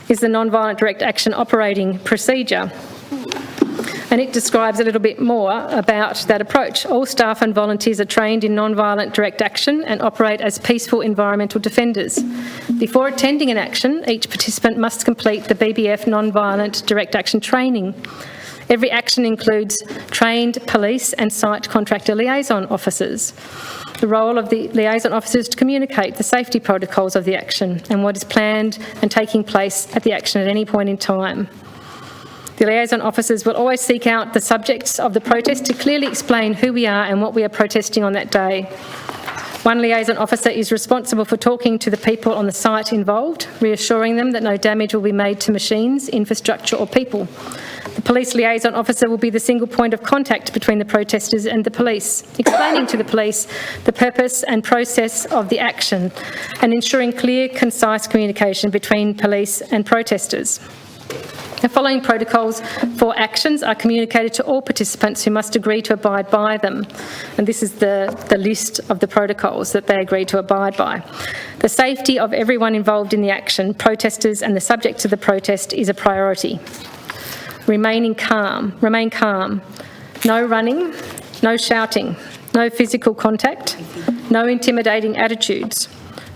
is the non-violent direct action operating procedure. And it describes a little bit more about that approach. All staff and volunteers are trained in non-violent direct action and operate as peaceful environmental defenders. Before attending an action, each participant must complete the BBF non-violent direct action training. Every action includes trained police and site contractor liaison officers. The role of the liaison officers is to communicate the safety protocols of the action and what is planned and taking place at the action at any point in time. The liaison officers will always seek out the subjects of the protest to clearly explain who we are and what we are protesting on that day. One liaison officer is responsible for talking to the people on the site involved, reassuring them that no damage will be made to machines, infrastructure or people. The police liaison officer will be the single point of contact between the protesters and the police, explaining to the police the purpose and process of the action and ensuring clear, concise communication between police and protesters. The following protocols for actions are communicated to all participants who must agree to abide by them. And this is the list of the protocols that they agree to abide by. The safety of everyone involved in the action, protesters and the subjects of the protest, is a priority. Remain calm. No running, no shouting, no physical contact, no intimidating attitudes,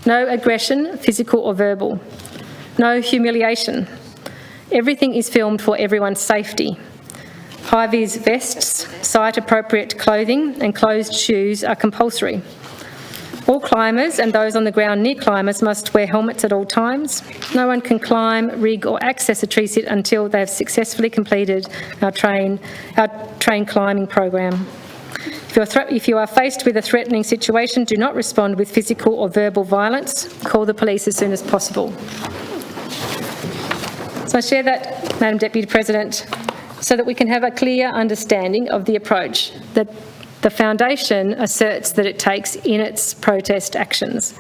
no aggression, physical or verbal, no humiliation. Everything is filmed for everyone's safety. High-vis vests, site-appropriate clothing and closed shoes are compulsory. All climbers and those on the ground near climbers must wear helmets at all times. No one can climb, rig or access a tree sit until they have successfully completed our train climbing program. If you are faced with a threatening situation, do not respond with physical or verbal violence. Call the police as soon as possible. So I share that, Madam Deputy President, so that we can have a clear understanding of the approach that the Foundation asserts that it takes in its protest actions.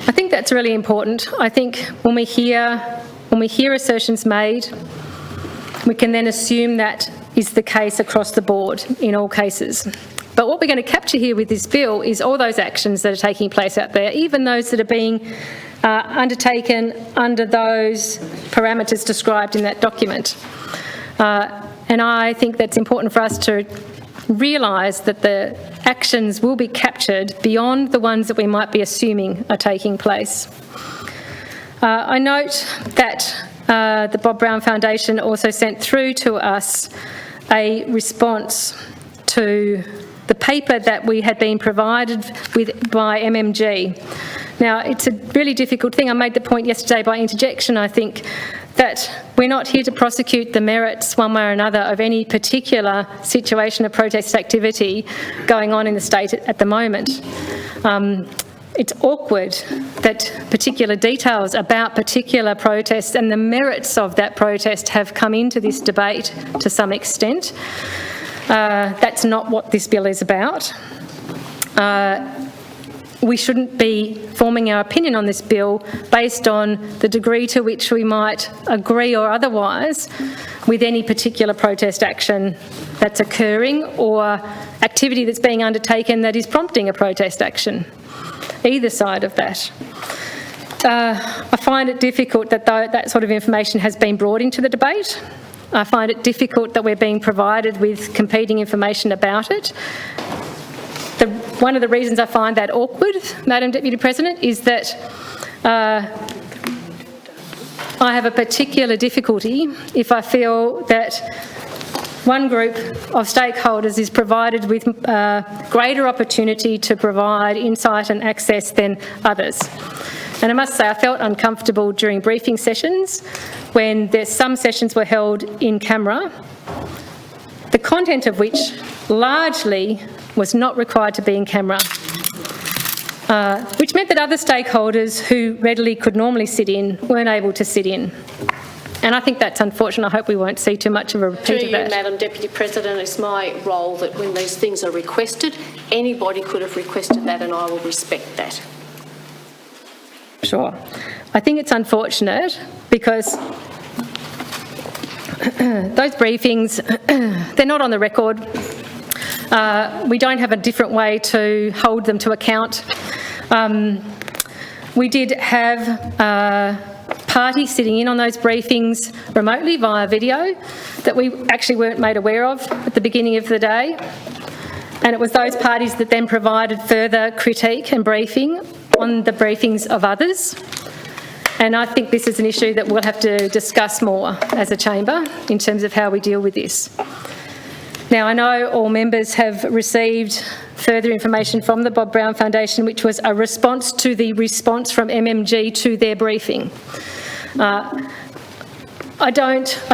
I think that's really important. I think when we hear assertions made, we can then assume that is the case across the board in all cases. But what we're going to capture here with this bill is all those actions that are taking place out there, even those that are being undertaken under those parameters described in that document. And I think that's important for us to realise that the actions will be captured beyond the ones that we might be assuming are taking place. I note that the Bob Brown Foundation also sent through to us a response to the paper that we had been provided with by MMG. Now, it's a really difficult thing. I made the point yesterday by interjection, I think, that we're not here to prosecute the merits one way or another of any particular situation of protest activity going on in the state at the moment. It's awkward that particular details about particular protests and the merits of that protest have come into this debate to some extent. That's not what this bill is about. We shouldn't be forming our opinion on this bill based on the degree to which we might agree or otherwise with any particular protest action that's occurring or activity that's being undertaken that is prompting a protest action, either side of that. I find it difficult that that sort of information has been brought into the debate. I find it difficult that we're being provided with competing information about it. One of the reasons I find that awkward, Madam Deputy President, is that I have a particular difficulty if I feel that one group of stakeholders is provided with greater opportunity to provide insight and access than others. And I must say I felt uncomfortable during briefing sessions when some sessions were held in camera the content of which largely was not required to be in camera, which meant that other stakeholders who readily could normally sit in weren't able to sit in. And I think that's unfortunate. I hope we won't see too much of a repeat of that. Madam Deputy President, it's my role that when these things are requested, anybody could have requested that, and I will respect that. Sure. I think it's unfortunate because those briefings, they're not on the record. We don't have a different way to hold them to account. We did have parties sitting in on those briefings remotely via video that we actually weren't made aware of at the beginning of the day. And it was those parties that then provided further critique and briefing on the briefings of others. And I think this is an issue that we'll have to discuss more as a chamber in terms of how we deal with this. Now, I know all members have received further information from the Bob Brown Foundation, which was a response to the response from MMG to their briefing. I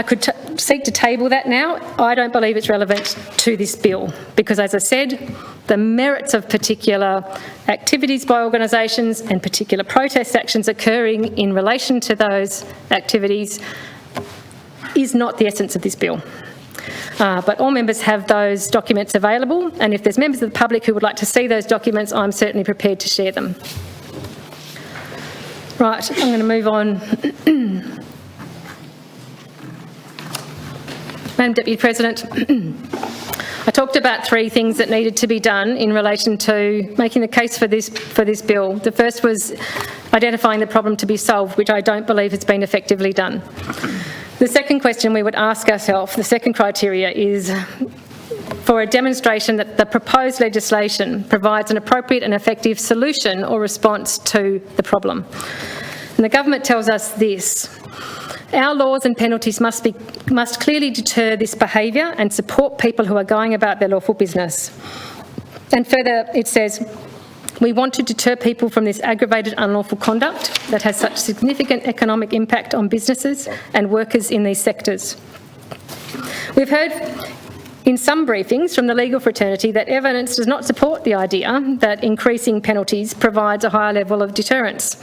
could seek to table that now. I don't believe it's relevant to this bill because, as I said, the merits of particular activities by organisations and particular protest actions occurring in relation to those activities is not the essence of this bill. But all members have those documents available, and if there's members of the public who would like to see those documents, I'm certainly prepared to share them. Right, I'm going to move on. Madam Deputy President, I talked about three things that needed to be done in relation to making the case for this bill. The first was identifying the problem to be solved, which I don't believe has been effectively done. The second question we would ask ourselves, the second criteria, is for a demonstration that the proposed legislation provides an appropriate and effective solution or response to the problem. And the government tells us this: our laws and penalties must clearly deter this behaviour and support people who are going about their lawful business. And further, it says, we want to deter people from this aggravated unlawful conduct that has such significant economic impact on businesses and workers in these sectors. We've heard in some briefings from the legal fraternity that evidence does not support the idea that increasing penalties provides a higher level of deterrence.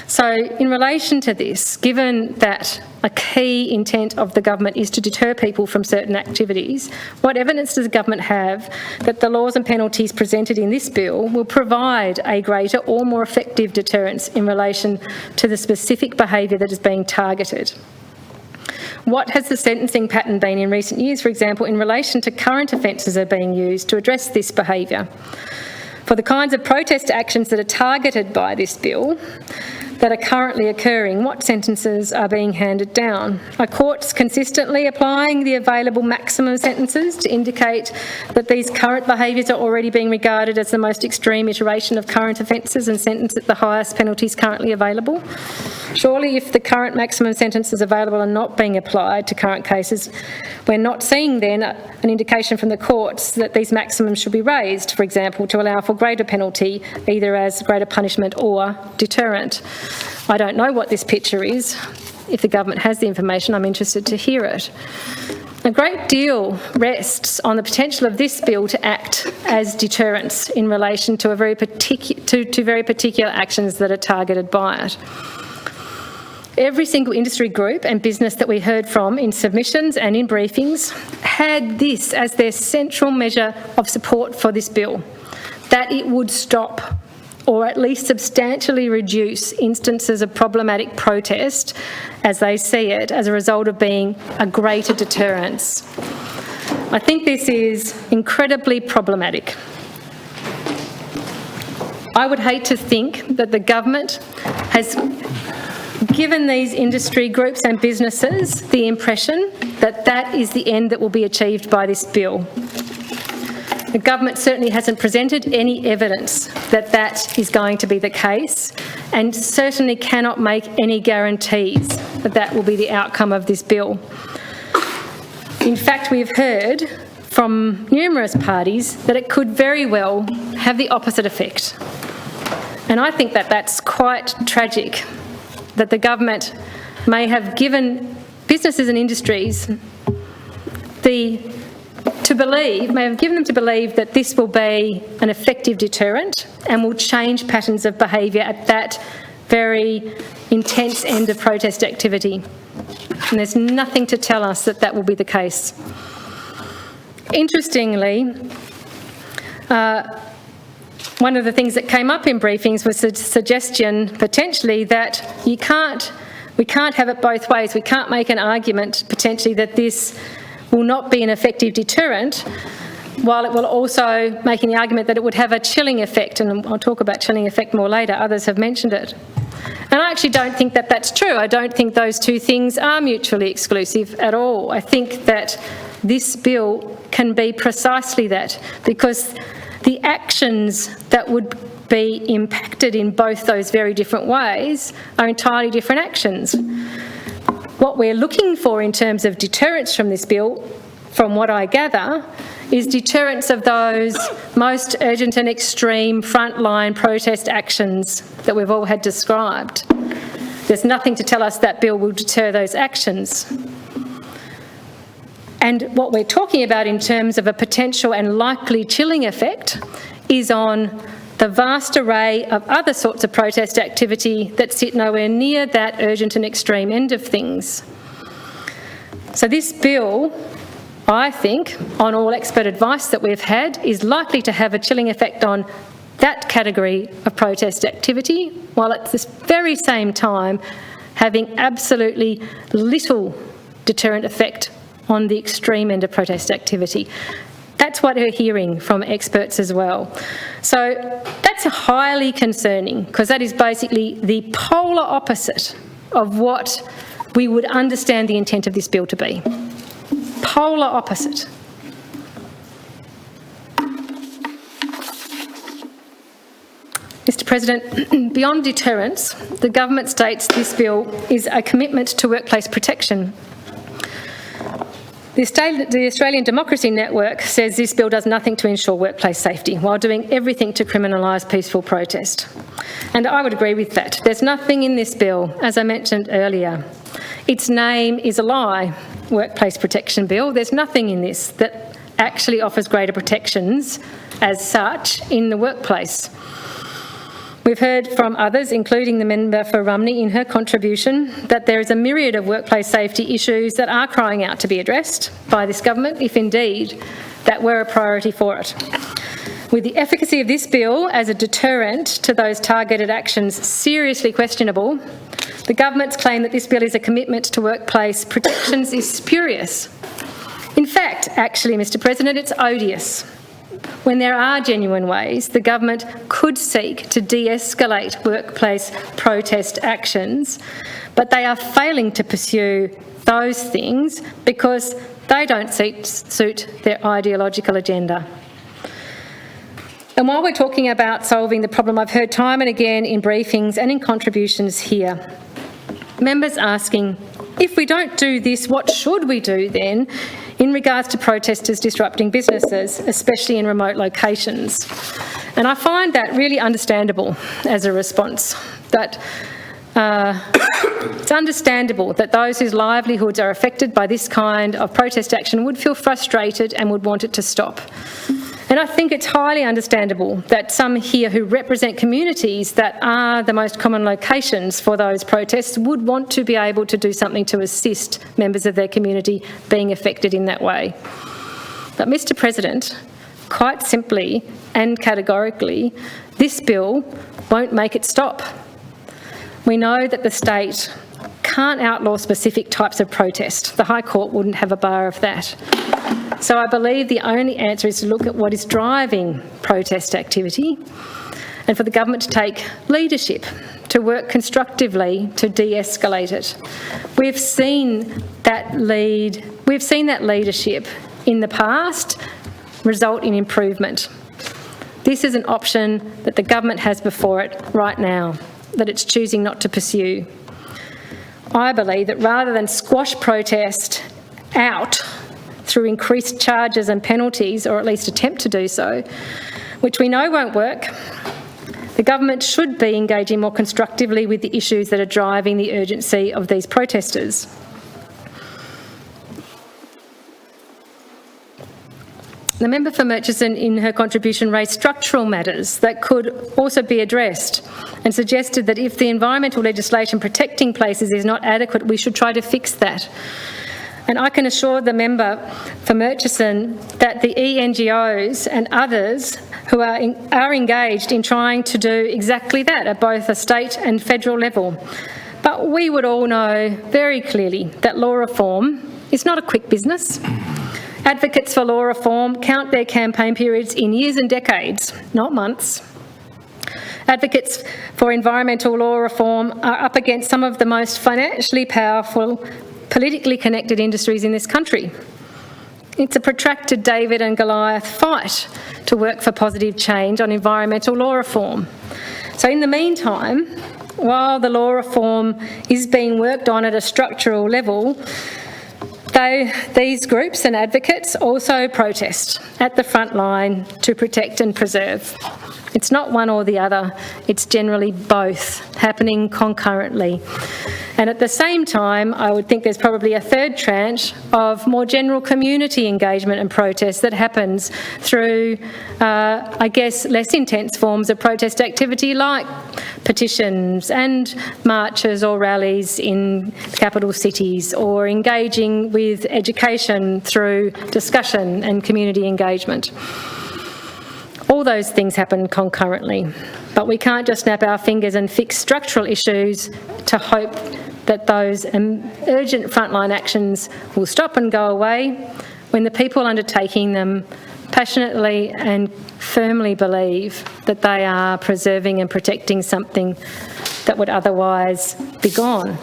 So in relation to this, given that a key intent of the government is to deter people from certain activities, what evidence does the government have that the laws and penalties presented in this bill will provide a greater or more effective deterrence in relation to the specific behaviour that is being targeted? What has the sentencing pattern been in recent years, for example, in relation to current offences that are being used to address this behaviour? For the kinds of protest actions that are targeted by this bill that are currently occurring, what sentences are being handed down? Are courts consistently applying the available maximum sentences to indicate that these current behaviours are already being regarded as the most extreme iteration of current offences and sentenced at the highest penalties currently available? Surely if the current maximum sentences available are not being applied to current cases, we're not seeing then an indication from the courts that these maximums should be raised, for example, to allow for greater penalty, either as greater punishment or deterrent. I don't know what this picture is. If the government has the information, I'm interested to hear it. A great deal rests on the potential of this bill to act as deterrence in relation to very particular actions that are targeted by it. Every single industry group and business that we heard from in submissions and in briefings had this as their central measure of support for this bill, that it would stop or at least substantially reduce instances of problematic protest as they see it as a result of being a greater deterrence. I think this is incredibly problematic. I would hate to think that the government has given these industry groups and businesses the impression that that is the end that will be achieved by this bill. The government certainly hasn't presented any evidence that that is going to be the case, and certainly cannot make any guarantees that that will be the outcome of this bill. In fact, we've heard from numerous parties that it could very well have the opposite effect. And I think that that's quite tragic, that the government may have given businesses and industries the to believe, may have given them to believe that this will be an effective deterrent and will change patterns of behaviour at that very intense end of protest activity. And there's nothing to tell us that that will be the case. Interestingly, one of the things that came up in briefings was the suggestion potentially that we can't have it both ways. We can't make an argument potentially that this will not be an effective deterrent, while it will also making the argument that it would have a chilling effect, and I'll talk about chilling effect more later. Others have mentioned it. And I actually don't think that that's true. I don't think those two things are mutually exclusive at all. I think that this bill can be precisely that, because the actions that would be impacted in both those very different ways are entirely different actions. What we're looking for in terms of deterrence from this bill, from what I gather, is deterrence of those most urgent and extreme frontline protest actions that we've all had described. There's nothing to tell us that bill will deter those actions. And what we're talking about in terms of a potential and likely chilling effect is on the vast array of other sorts of protest activity that sit nowhere near that urgent and extreme end of things. So this bill, I think, on all expert advice that we've had, is likely to have a chilling effect on that category of protest activity, while at this very same time having absolutely little deterrent effect on the extreme end of protest activity. That's what we're hearing from experts as well. So that's highly concerning, because that is basically the polar opposite of what we would understand the intent of this bill to be. Polar opposite. Mr. President, beyond deterrence, the government states this bill is a commitment to workplace protection. The Australian Democracy Network says this bill does nothing to ensure workplace safety while doing everything to criminalise peaceful protest. And I would agree with that. There's nothing in this bill, as I mentioned earlier. Its name is a lie, Workplace Protection Bill. There's nothing in this that actually offers greater protections as such in the workplace. We've heard from others, including the member for Rumney in her contribution, that there is a myriad of workplace safety issues that are crying out to be addressed by this government, if indeed that were a priority for it. With the efficacy of this bill as a deterrent to those targeted actions seriously questionable, the government's claim that this bill is a commitment to workplace protections is spurious. In fact, actually, Mr. President, it's odious. When there are genuine ways the government could seek to de-escalate workplace protest actions, but they are failing to pursue those things because they don't suit their ideological agenda. And while we're talking about solving the problem, I've heard time and again in briefings and in contributions here, members asking, if we don't do this, what should we do then in regards to protesters disrupting businesses, especially in remote locations? And I find that really understandable as a response, that it's understandable that those whose livelihoods are affected by this kind of protest action would feel frustrated and would want it to stop. And I think it's highly understandable that some here who represent communities that are the most common locations for those protests would want to be able to do something to assist members of their community being affected in that way. But Mr. President, quite simply and categorically, this bill won't make it stop. We know that the state can't outlaw specific types of protest. The High Court wouldn't have a bar of that. So I believe the only answer is to look at what is driving protest activity and for the government to take leadership, to work constructively to de-escalate it. We've seen that leadership in the past result in improvement. This is an option that the government has before it right now, that it's choosing not to pursue. I believe that rather than squash protest out through increased charges and penalties, or at least attempt to do so, which we know won't work, the government should be engaging more constructively with the issues that are driving the urgency of these protesters. The member for Murchison in her contribution raised structural matters that could also be addressed and suggested that if the environmental legislation protecting places is not adequate, we should try to fix that. And I can assure the member for Murchison that the ENGOs and others who are engaged in trying to do exactly that at both a state and federal level. But we would all know very clearly that law reform is not a quick business. Advocates for law reform count their campaign periods in years and decades, not months. Advocates for environmental law reform are up against some of the most financially powerful, politically connected industries in this country. It's a protracted David and Goliath fight to work for positive change on environmental law reform. So in the meantime, while the law reform is being worked on at a structural level, these groups and advocates also protest at the front line to protect and preserve. It's not one or the other, it's generally both happening concurrently. And at the same time, I would think there's probably a third tranche of more general community engagement and protest that happens through, I guess, less intense forms of protest activity like petitions and marches or rallies in capital cities, or engaging with education through discussion and community engagement. All those things happen concurrently, but we can't just snap our fingers and fix structural issues to hope that those urgent frontline actions will stop and go away when the people undertaking them passionately and firmly believe that they are preserving and protecting something that would otherwise be gone.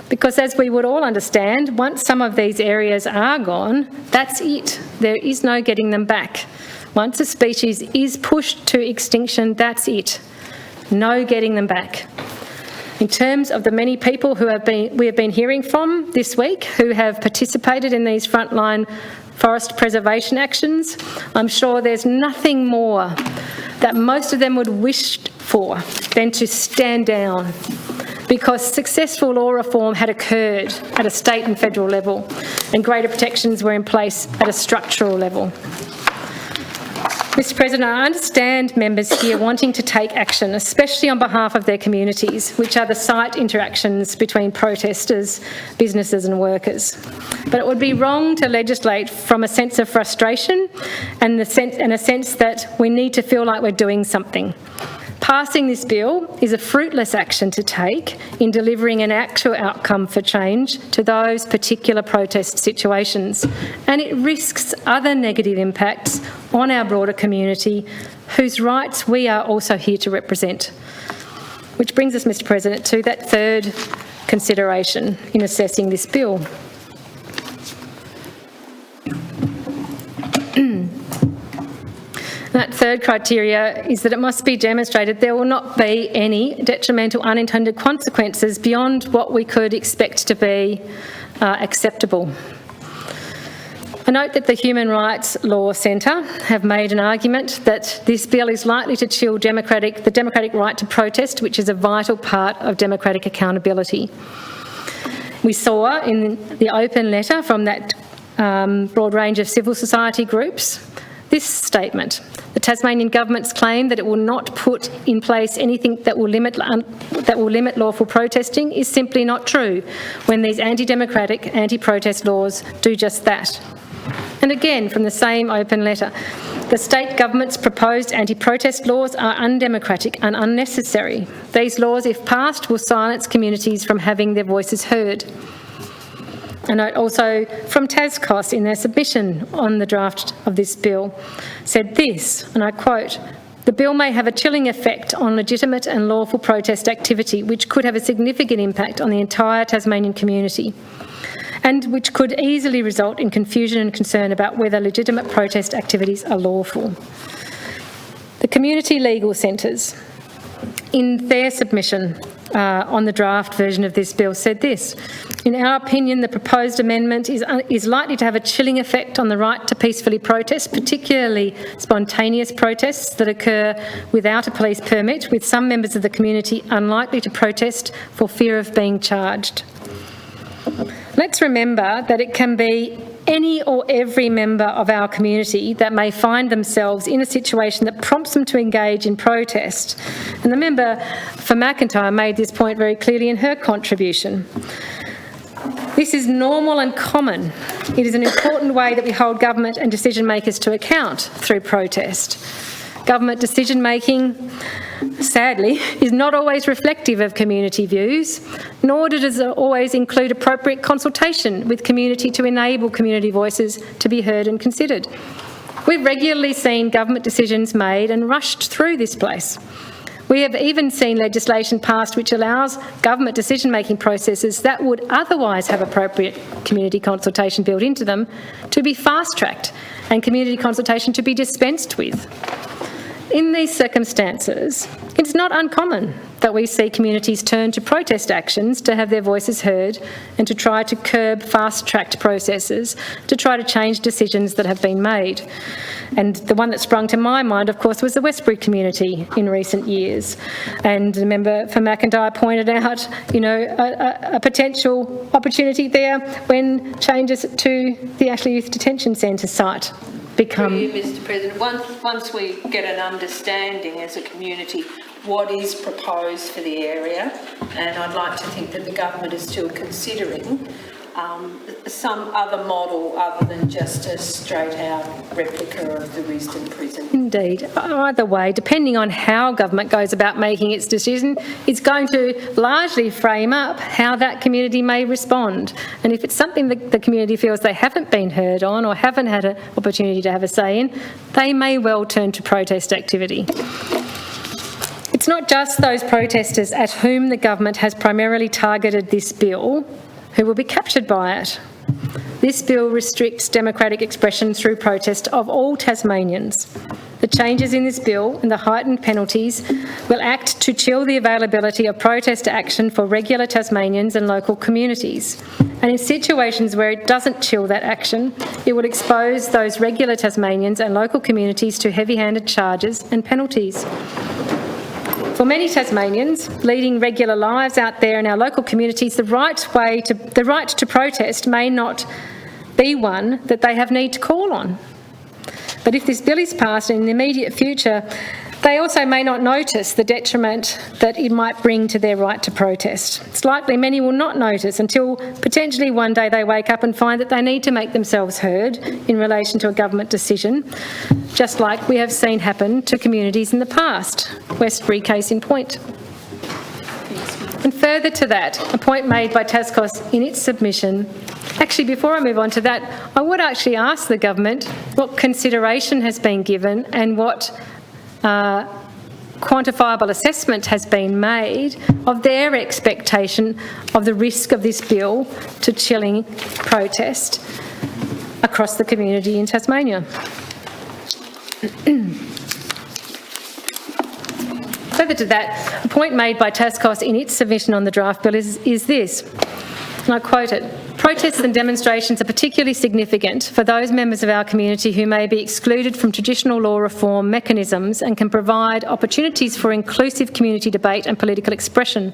Because as we would all understand, once some of these areas are gone, that's it. There is no getting them back. Once a species is pushed to extinction, that's it. No getting them back. In terms of the many people who we have been hearing from this week who have participated in these frontline forest preservation actions, I'm sure there's nothing more that most of them would wish for than to stand down, because successful law reform had occurred at a state and federal level and greater protections were in place at a structural level. Mr President, I understand members here wanting to take action, especially on behalf of their communities, which are the site interactions between protesters, businesses and workers. But it would be wrong to legislate from a sense of frustration and a sense that we need to feel like we're doing something. Passing this bill is a fruitless action to take in delivering an actual outcome for change to those particular protest situations, and it risks other negative impacts on our broader community whose rights we are also here to represent. Which brings us, Mr President, to that third consideration in assessing this bill. That third criteria is that it must be demonstrated there will not be any detrimental unintended consequences beyond what we could expect to be acceptable. I note that the Human Rights Law Centre have made an argument that this bill is likely to chill the democratic right to protest, which is a vital part of democratic accountability. We saw in the open letter from that broad range of civil society groups this statement: the Tasmanian government's claim that it will not put in place anything that will limit lawful protesting is simply not true, when these anti-democratic, anti-protest laws do just that. And again, from the same open letter, the state government's proposed anti-protest laws are undemocratic and unnecessary. These laws, if passed, will silence communities from having their voices heard. And note also from TASCOS in their submission on the draft of this bill said this, and I quote, "The bill may have a chilling effect on legitimate and lawful protest activity, which could have a significant impact on the entire Tasmanian community, and which could easily result in confusion and concern about whether legitimate protest activities are lawful." The community legal centres, in their submission on the draft version of this bill, said this: "In our opinion, the proposed amendment is likely to have a chilling effect on the right to peacefully protest, particularly spontaneous protests that occur without a police permit, with some members of the community unlikely to protest for fear of being charged." Let's remember that it can be any or every member of our community that may find themselves in a situation that prompts them to engage in protest. And the member for McIntyre made this point very clearly in her contribution. This is normal and common. It is an important way that we hold government and decision makers to account through protest. Government decision making, sadly, is not always reflective of community views, nor does it always include appropriate consultation with community to enable community voices to be heard and considered. We've regularly seen government decisions made and rushed through this place. We have even seen legislation passed which allows government decision-making processes that would otherwise have appropriate community consultation built into them to be fast-tracked and community consultation to be dispensed with. In these circumstances, it's not uncommon that we see communities turn to protest actions to have their voices heard and to try to curb fast-tracked processes to try to change decisions that have been made. And the one that sprung to my mind, of course, was the Westbury community in recent years. And the member for McIntyre pointed out, a potential opportunity there when changes to the Ashley Youth Detention Centre site become... Through you, Mr President, once we get an understanding as a community what is proposed for the area, and I'd like to think that the government is still considering some other model other than just a straight-out replica of the Wisdom Prison. Indeed. Either way, depending on how government goes about making its decision, it's going to largely frame up how that community may respond. And if it's something that the community feels they haven't been heard on or haven't had an opportunity to have a say in, they may well turn to protest activity. It's not just those protesters at whom the government has primarily targeted this bill who will be captured by it. This bill restricts democratic expression through protest of all Tasmanians. The changes in this bill and the heightened penalties will act to chill the availability of protest action for regular Tasmanians and local communities. And in situations where it doesn't chill that action, it will expose those regular Tasmanians and local communities to heavy-handed charges and penalties. For many Tasmanians leading regular lives out there in our local communities, the right to protest may not be one that they have need to call on. But if this bill is passed in the immediate future, they also may not notice the detriment that it might bring to their right to protest. It's likely many will not notice until potentially one day they wake up and find that they need to make themselves heard in relation to a government decision, just like we have seen happen to communities in the past, Westbury case in point. And further to that, a point made by Tascos in its submission. Actually, before I move on to that, I would actually ask the government what consideration has been given and what quantifiable assessment has been made of their expectation of the risk of this bill to chilling protest across the community in Tasmania. Further to that, a point made by Tascos in its submission on the draft bill is this, and I quote it: "Protests and demonstrations are particularly significant for those members of our community who may be excluded from traditional law reform mechanisms and can provide opportunities for inclusive community debate and political expression."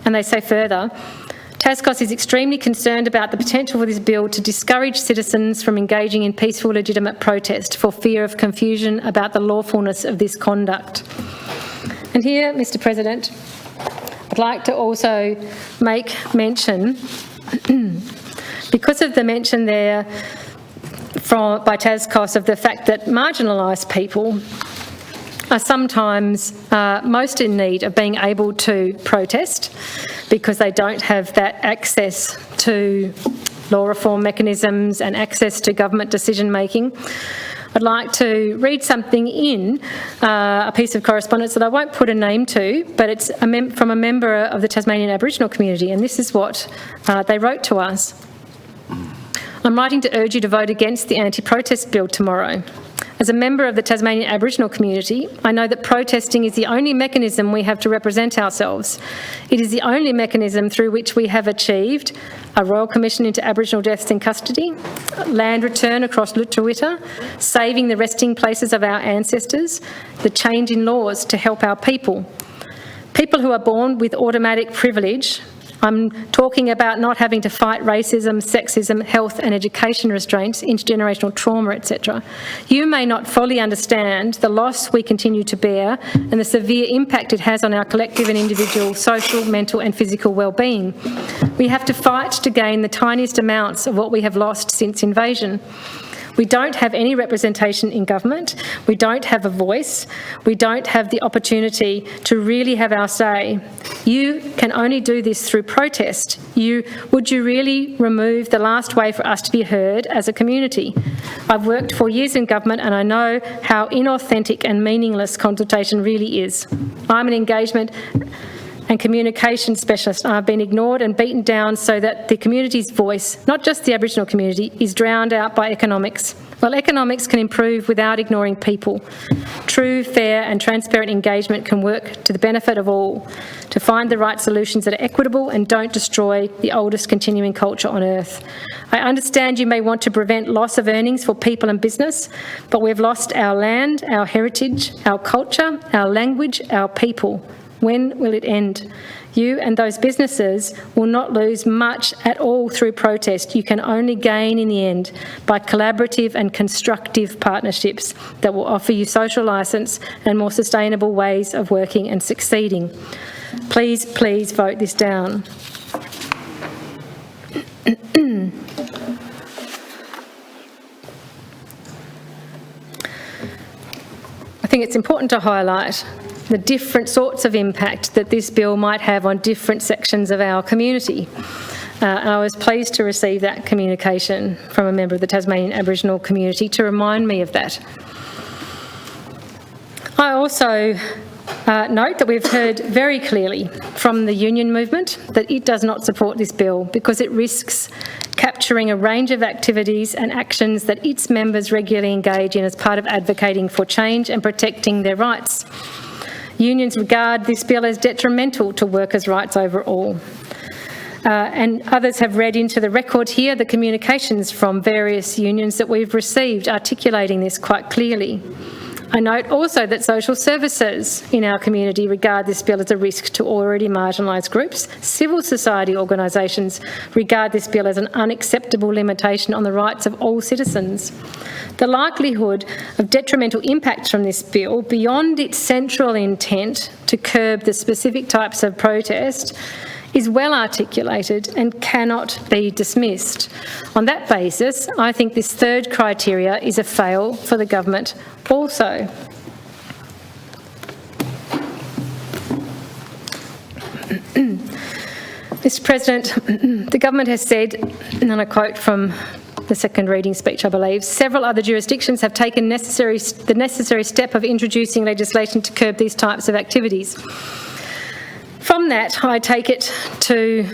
And they say further, Tascos is extremely concerned about the potential for this bill to discourage citizens from engaging in peaceful, legitimate protest for fear of confusion about the lawfulness of this conduct. And here, Mr President, I'd like to also make mention, because of the mention there by Tascos of the fact that marginalised people are sometimes most in need of being able to protest because they don't have that access to law reform mechanisms and access to government decision making. I'd like to read something in a piece of correspondence that I won't put a name to, but it's from a member of the Tasmanian Aboriginal community, and this is what they wrote to us. "I'm writing to urge you to vote against the anti-protest bill tomorrow. As a member of the Tasmanian Aboriginal community, I know that protesting is the only mechanism we have to represent ourselves. It is the only mechanism through which we have achieved a Royal Commission into Aboriginal deaths in custody, land return across Lutruwita, saving the resting places of our ancestors, the change in laws to help our people. People who are born with automatic privilege I'm talking about not having to fight racism, sexism, health and education restraints, intergenerational trauma, etc. You may not fully understand the loss we continue to bear and the severe impact it has on our collective and individual social, mental and physical well-being. We have to fight to gain the tiniest amounts of what we have lost since invasion. We don't have any representation in government, we don't have a voice, we don't have the opportunity to really have our say. You can only do this through protest. Would you really remove the last way for us to be heard as a community? I've worked for years in government and I know how inauthentic and meaningless consultation really is. I'm an engagement and communication specialist. I've been ignored and beaten down so that the community's voice, not just the Aboriginal community, is drowned out by economics. Well, economics can improve without ignoring people. True, fair and transparent engagement can work to the benefit of all, to find the right solutions that are equitable and don't destroy the oldest continuing culture on earth. I understand you may want to prevent loss of earnings for people and business, but we've lost our land, our heritage, our culture, our language, our people. When will it end? You and those businesses will not lose much at all through protest. You can only gain in the end by collaborative and constructive partnerships that will offer you social licence and more sustainable ways of working and succeeding. Please, please vote this down. I think it's important to highlight the different sorts of impact that this bill might have on different sections of our community. I was pleased to receive that communication from a member of the Tasmanian Aboriginal community to remind me of that. I also note that we've heard very clearly from the union movement that it does not support this bill because it risks capturing a range of activities and actions that its members regularly engage in as part of advocating for change and protecting their rights. Unions regard this bill as detrimental to workers' rights overall. And others have read into the record here the communications from various unions that we've received articulating this quite clearly. I note also that social services in our community regard this bill as a risk to already marginalised groups. Civil society organisations regard this bill as an unacceptable limitation on the rights of all citizens. The likelihood of detrimental impacts from this bill, beyond its central intent to curb the specific types of protest, is well articulated and cannot be dismissed. On that basis, I think this third criteria is a fail for the government also. Mr. President, the government has said, and I quote from the second reading speech, I believe, several other jurisdictions have taken the necessary step of introducing legislation to curb these types of activities. From that, I take it to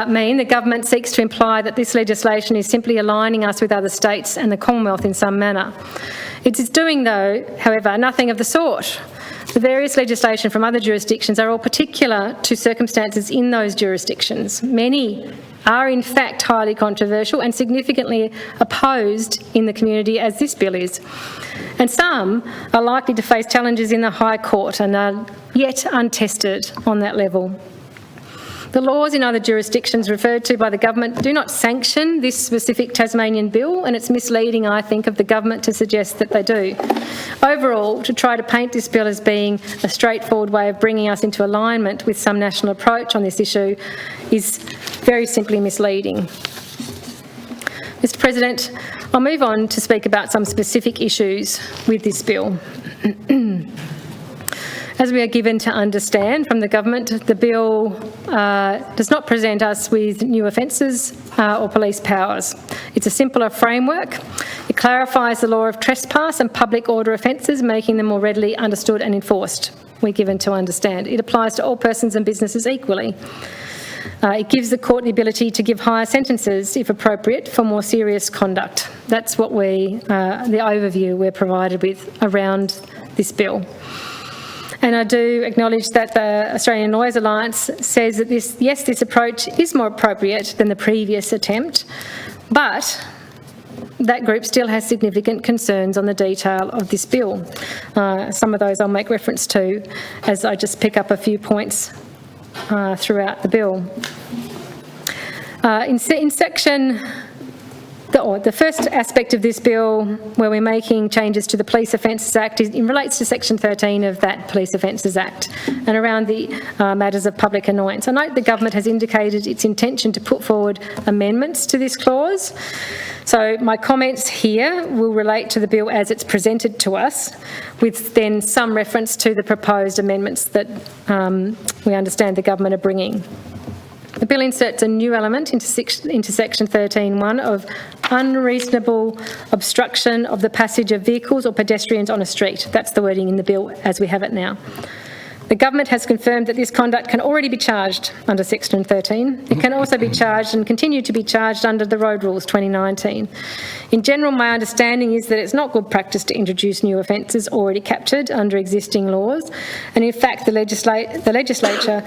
mean the government seeks to imply that this legislation is simply aligning us with other states and the Commonwealth in some manner. It is doing, though, however, nothing of the sort. The various legislation from other jurisdictions are all particular to circumstances in those jurisdictions. Many are in fact highly controversial and significantly opposed in the community, as this bill is. And some are likely to face challenges in the High Court and are yet untested on that level. The laws in other jurisdictions referred to by the government do not sanction this specific Tasmanian bill, and it's misleading, I think, of the government to suggest that they do. Overall, to try to paint this bill as being a straightforward way of bringing us into alignment with some national approach on this issue is very simply misleading. Mr. President, I'll move on to speak about some specific issues with this bill. As we are given to understand from the government, the bill does not present us with new offences or police powers. It's a simpler framework. It clarifies the law of trespass and public order offences, making them more readily understood and enforced, we're given to understand. It applies to all persons and businesses equally. It gives the court the ability to give higher sentences, if appropriate, for more serious conduct. That's what the overview we're provided with around this bill. And I do acknowledge that the Australian Lawyers Alliance says that this approach is more appropriate than the previous attempt, but that group still has significant concerns on the detail of this bill. Some of those I'll make reference to as I just pick up a few points throughout the bill. In section... The first aspect of this bill where we're making changes to the Police Offences Act it relates to section 13 of that Police Offences Act and around the matters of public annoyance. I note the government has indicated its intention to put forward amendments to this clause. So my comments here will relate to the bill as it's presented to us, with then some reference to the proposed amendments that we understand the government are bringing. The bill inserts a new element into section 13.1 of unreasonable obstruction of the passage of vehicles or pedestrians on a street. That's the wording in the bill as we have it now. The government has confirmed that this conduct can already be charged under section 13. It can also be charged and continue to be charged under the Road Rules 2019. In general, my understanding is that it's not good practice to introduce new offences already captured under existing laws, and in fact the legislature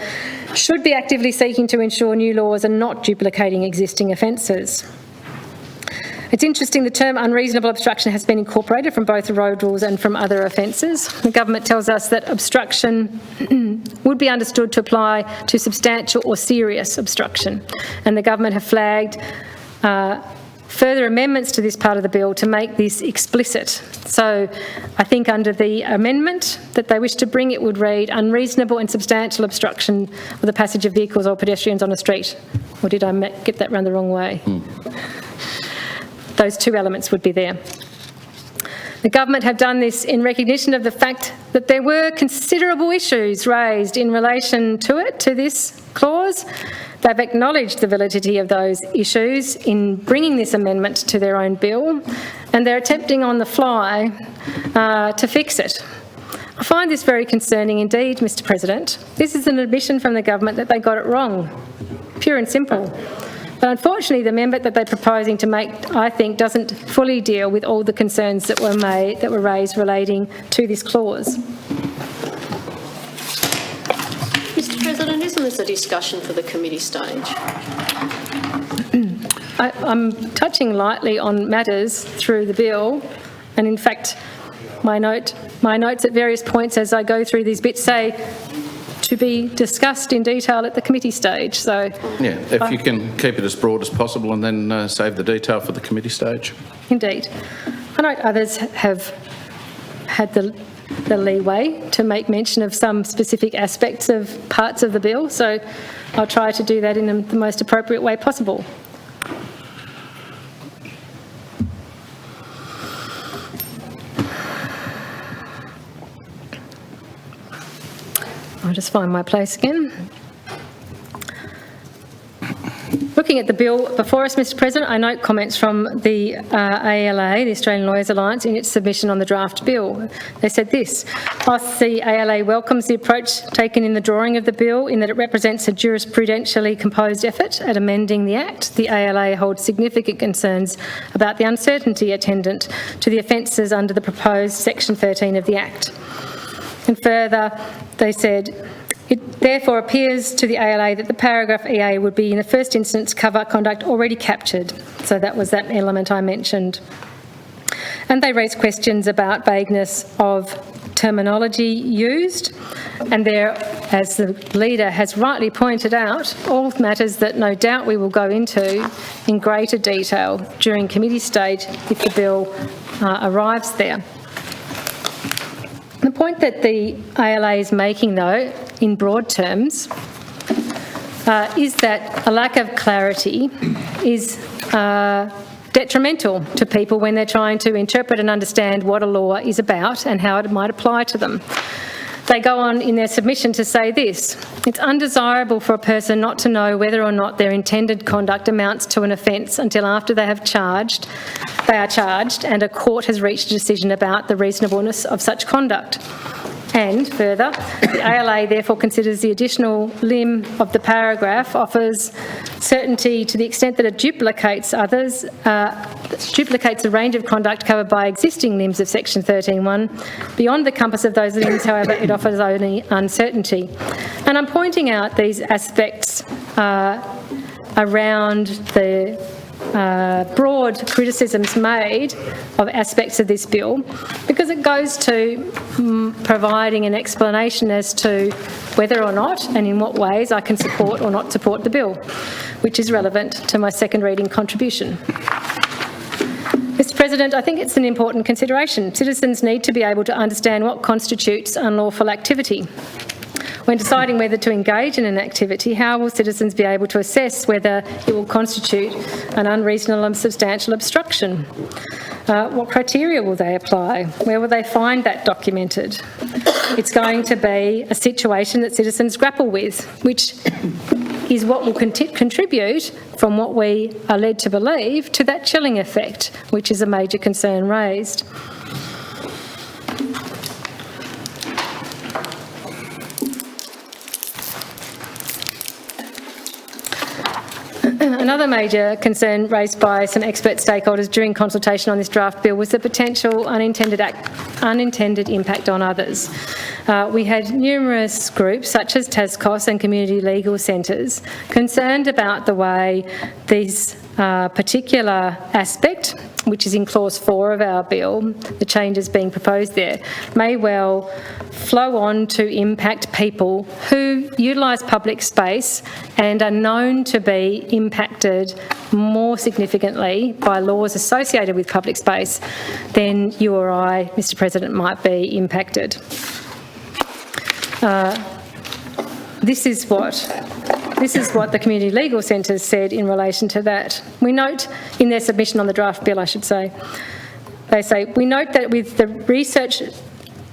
should be actively seeking to ensure new laws are not duplicating existing offences. It's interesting the term unreasonable obstruction has been incorporated from both the road rules and from other offences. The government tells us that obstruction would be understood to apply to substantial or serious obstruction, and the government have flagged further amendments to this part of the bill to make this explicit. So I think under the amendment that they wish to bring, it would read unreasonable and substantial obstruction of the passage of vehicles or pedestrians on a street. Or did I get that round the wrong way? Those two elements would be there. The government have done this in recognition of the fact that there were considerable issues raised in relation to this clause. They've acknowledged the validity of those issues in bringing this amendment to their own bill, and they're attempting on the fly to fix it. I find this very concerning indeed, Mr. President. This is an admission from the government that they got it wrong, pure and simple. But unfortunately, the amendment that they're proposing to make, I think, doesn't fully deal with all the concerns that were raised relating to this clause. Mr. President, isn't this a discussion for the committee stage? I'm touching lightly on matters through the bill, and in fact, my notes at various points as I go through these bits say to be discussed in detail at the committee stage. So, yeah, if you can keep it as broad as possible and then save the detail for the committee stage. Indeed. I know others have had the leeway to make mention of some specific aspects of parts of the bill, so I'll try to do that in the most appropriate way possible. I'll just find my place again. Looking at the bill before us, Mr. President, I note comments from the ALA, the Australian Lawyers Alliance, in its submission on the draft bill. They said this: whilst the ALA welcomes the approach taken in the drawing of the bill in that it represents a jurisprudentially composed effort at amending the Act, the ALA holds significant concerns about the uncertainty attendant to the offences under the proposed Section 13 of the Act. And further, they said, it therefore appears to the ALA that the paragraph EA would be in the first instance cover conduct already captured. So that was that element I mentioned. And they raised questions about vagueness of terminology used. And there, as the leader has rightly pointed out, all matters that no doubt we will go into in greater detail during committee stage if the bill arrives there. The point that the ALA is making, though, in broad terms, is that a lack of clarity is detrimental to people when they're trying to interpret and understand what a law is about and how it might apply to them. They go on in their submission to say this: it's undesirable for a person not to know whether or not their intended conduct amounts to an offence until after they are charged and a court has reached a decision about the reasonableness of such conduct. And further, the ALA therefore considers the additional limb of the paragraph offers certainty to the extent that it duplicates the range of conduct covered by existing limbs of Section 13.1. Beyond the compass of those limbs, however, it offers only uncertainty. And I'm pointing out these aspects around the broad criticisms made of aspects of this bill, because it goes to providing an explanation as to whether or not and in what ways I can support or not support the bill, which is relevant to my second reading contribution. Mr. President, I think it's an important consideration. Citizens need to be able to understand what constitutes unlawful activity. When deciding whether to engage in an activity, how will citizens be able to assess whether it will constitute an unreasonable and substantial obstruction? What criteria will they apply? Where will they find that documented? It's going to be a situation that citizens grapple with, which is what will contribute, from what we are led to believe, to that chilling effect, which is a major concern raised. Another major concern raised by some expert stakeholders during consultation on this draft bill was the potential unintended impact on others. We had numerous groups, such as TASCOS and community legal centres, concerned about the way this particular aspect, which is in clause 4 of our bill, the changes being proposed there, may well flow on to impact people who utilise public space and are known to be impacted more significantly by laws associated with public space than you or I, Mr. President, might be impacted. This is what the community legal centres said in relation to that. We note in their submission on the draft bill, I should say, they say, we note that with the research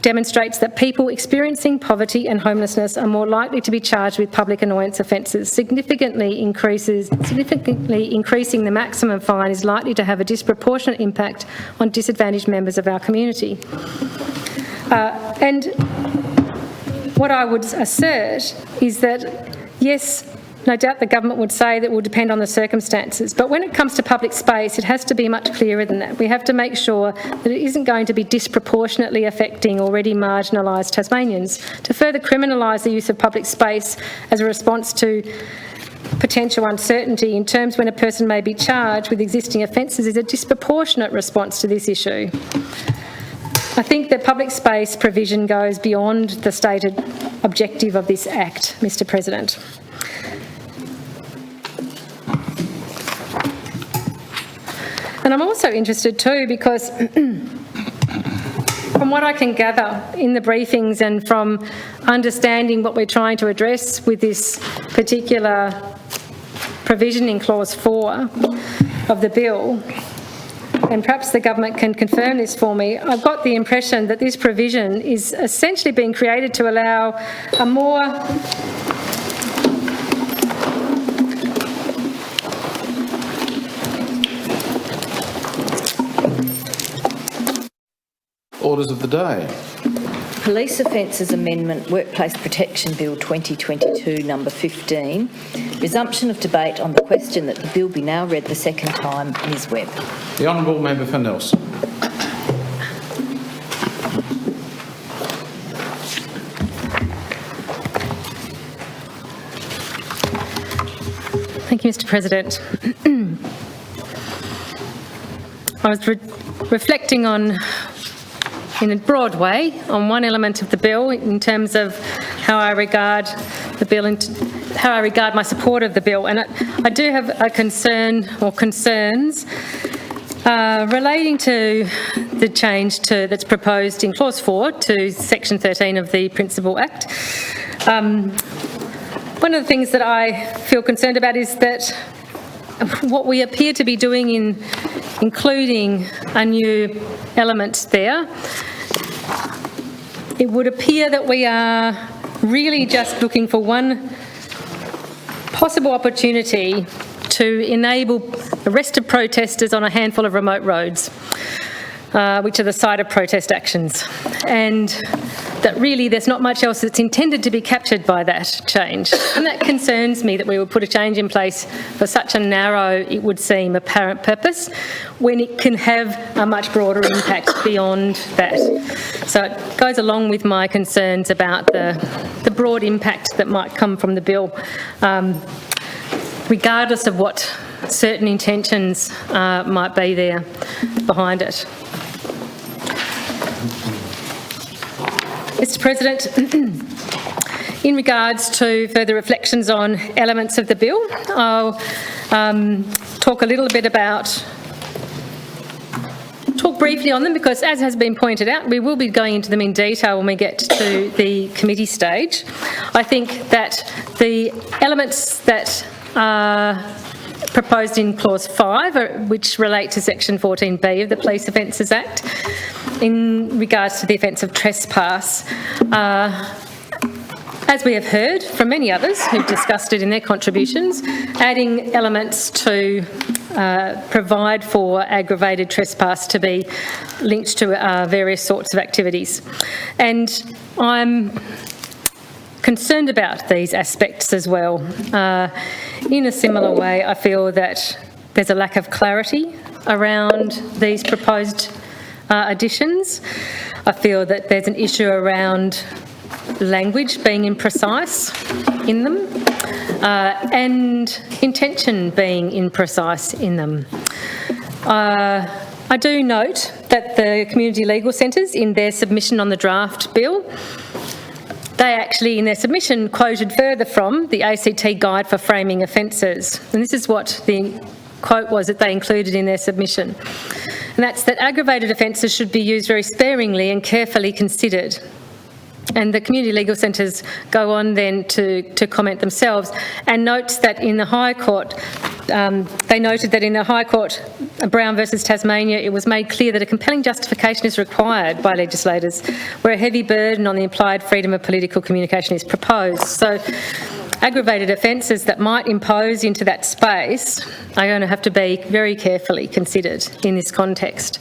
demonstrates that people experiencing poverty and homelessness are more likely to be charged with public annoyance offences. Significantly increasing the maximum fine is likely to have a disproportionate impact on disadvantaged members of our community. And what I would assert is that, yes, no doubt the government would say that it will depend on the circumstances, but when it comes to public space, it has to be much clearer than that. We have to make sure that it isn't going to be disproportionately affecting already marginalised Tasmanians. To further criminalise the use of public space as a response to potential uncertainty in terms when a person may be charged with existing offences is a disproportionate response to this issue. I think that public space provision goes beyond the stated objective of this Act, Mr. President. And I'm also interested too because from what I can gather in the briefings and from understanding what we're trying to address with this particular provision in clause 4 of the bill, and perhaps the government can confirm this for me, I've got the impression that this provision is essentially being created to allow a more Orders of the day. Police Offences Amendment Workplace Protection Bill 2022 number 15. Resumption of debate on the question that the bill be now read the second time. Ms Webb. The Honourable Member for Nelson. Thank you, Mr. President. I was reflecting on, in a broad way, on one element of the bill in terms of how I regard the bill and how I regard my support of the bill. And I do have a concern or concerns relating to the change that's proposed in clause 4 to section 13 of the Principal Act. One of the things that I feel concerned about is that what we appear to be doing in including a new element there, it would appear that we are really just looking for one possible opportunity to enable arrest of protesters on a handful of remote roads, which are the site of protest actions. And that really there's not much else that's intended to be captured by that change. And that concerns me that we would put a change in place for such a narrow, it would seem, apparent purpose when it can have a much broader impact beyond that. So it goes along with my concerns about the broad impact that might come from the bill, regardless of what certain intentions might be there behind it. Mr. President, in regards to further reflections on elements of the bill, I'll talk briefly on them because, as has been pointed out, we will be going into them in detail when we get to the committee stage. I think that the elements that are proposed in Clause 5, which relate to Section 14B of the Police Offences Act, in regards to the offence of trespass, as we have heard from many others who've discussed it in their contributions, adding elements to provide for aggravated trespass to be linked to various sorts of activities. And I'm concerned about these aspects as well. In a similar way, I feel that there's a lack of clarity around these proposed additions. I feel that there's an issue around language being imprecise in them and intention being imprecise in them. I do note that the community legal centres, in their submission on the draft bill, they actually, in their submission, quoted further from the ACT Guide for Framing Offences. And this is what the quote was that they included in their submission. And that's that aggravated offences should be used very sparingly and carefully considered. And the community legal centres go on then to comment themselves and notes that in the High Court, they noted that in the High Court, Brown versus Tasmania, it was made clear that a compelling justification is required by legislators where a heavy burden on the implied freedom of political communication is proposed. So aggravated offences that might impose into that space are going to have to be very carefully considered in this context.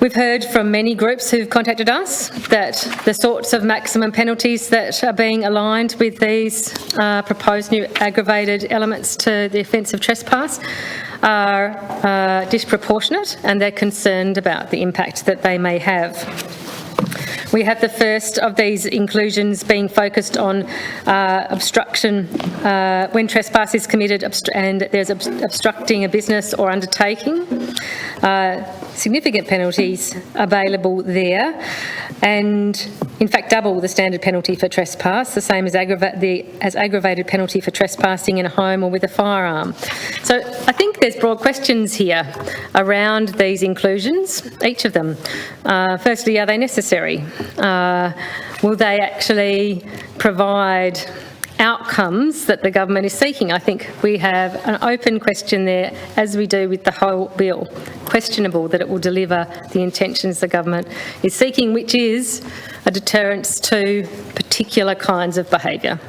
We've heard from many groups who've contacted us that the sorts of maximum penalties that are being aligned with these proposed new aggravated elements to the offence of trespass are disproportionate, and they're concerned about the impact that they may have. We have the first of these inclusions being focused on obstruction when trespass is committed and there's obstructing a business or undertaking. Significant penalties available there, and in fact double the standard penalty for trespass, the same as aggravated penalty for trespassing in a home or with a firearm. So I think there's broad questions here around these inclusions, each of them. Firstly, are they necessary? Will they actually provide outcomes that the government is seeking? I think we have an open question there, as we do with the whole bill. Questionable that it will deliver the intentions the government is seeking, which is a deterrence to particular kinds of behaviour.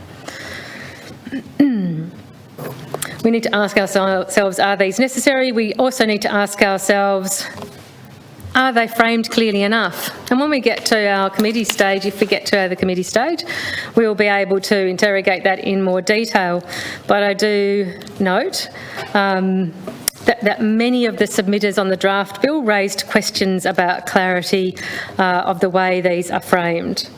We need to ask ourselves, are these necessary? We also need to ask ourselves, are they framed clearly enough? And when we get to our committee stage, if we get to the committee stage, we will be able to interrogate that in more detail. But I do note that many of the submitters on the draft bill raised questions about clarity of the way these are framed.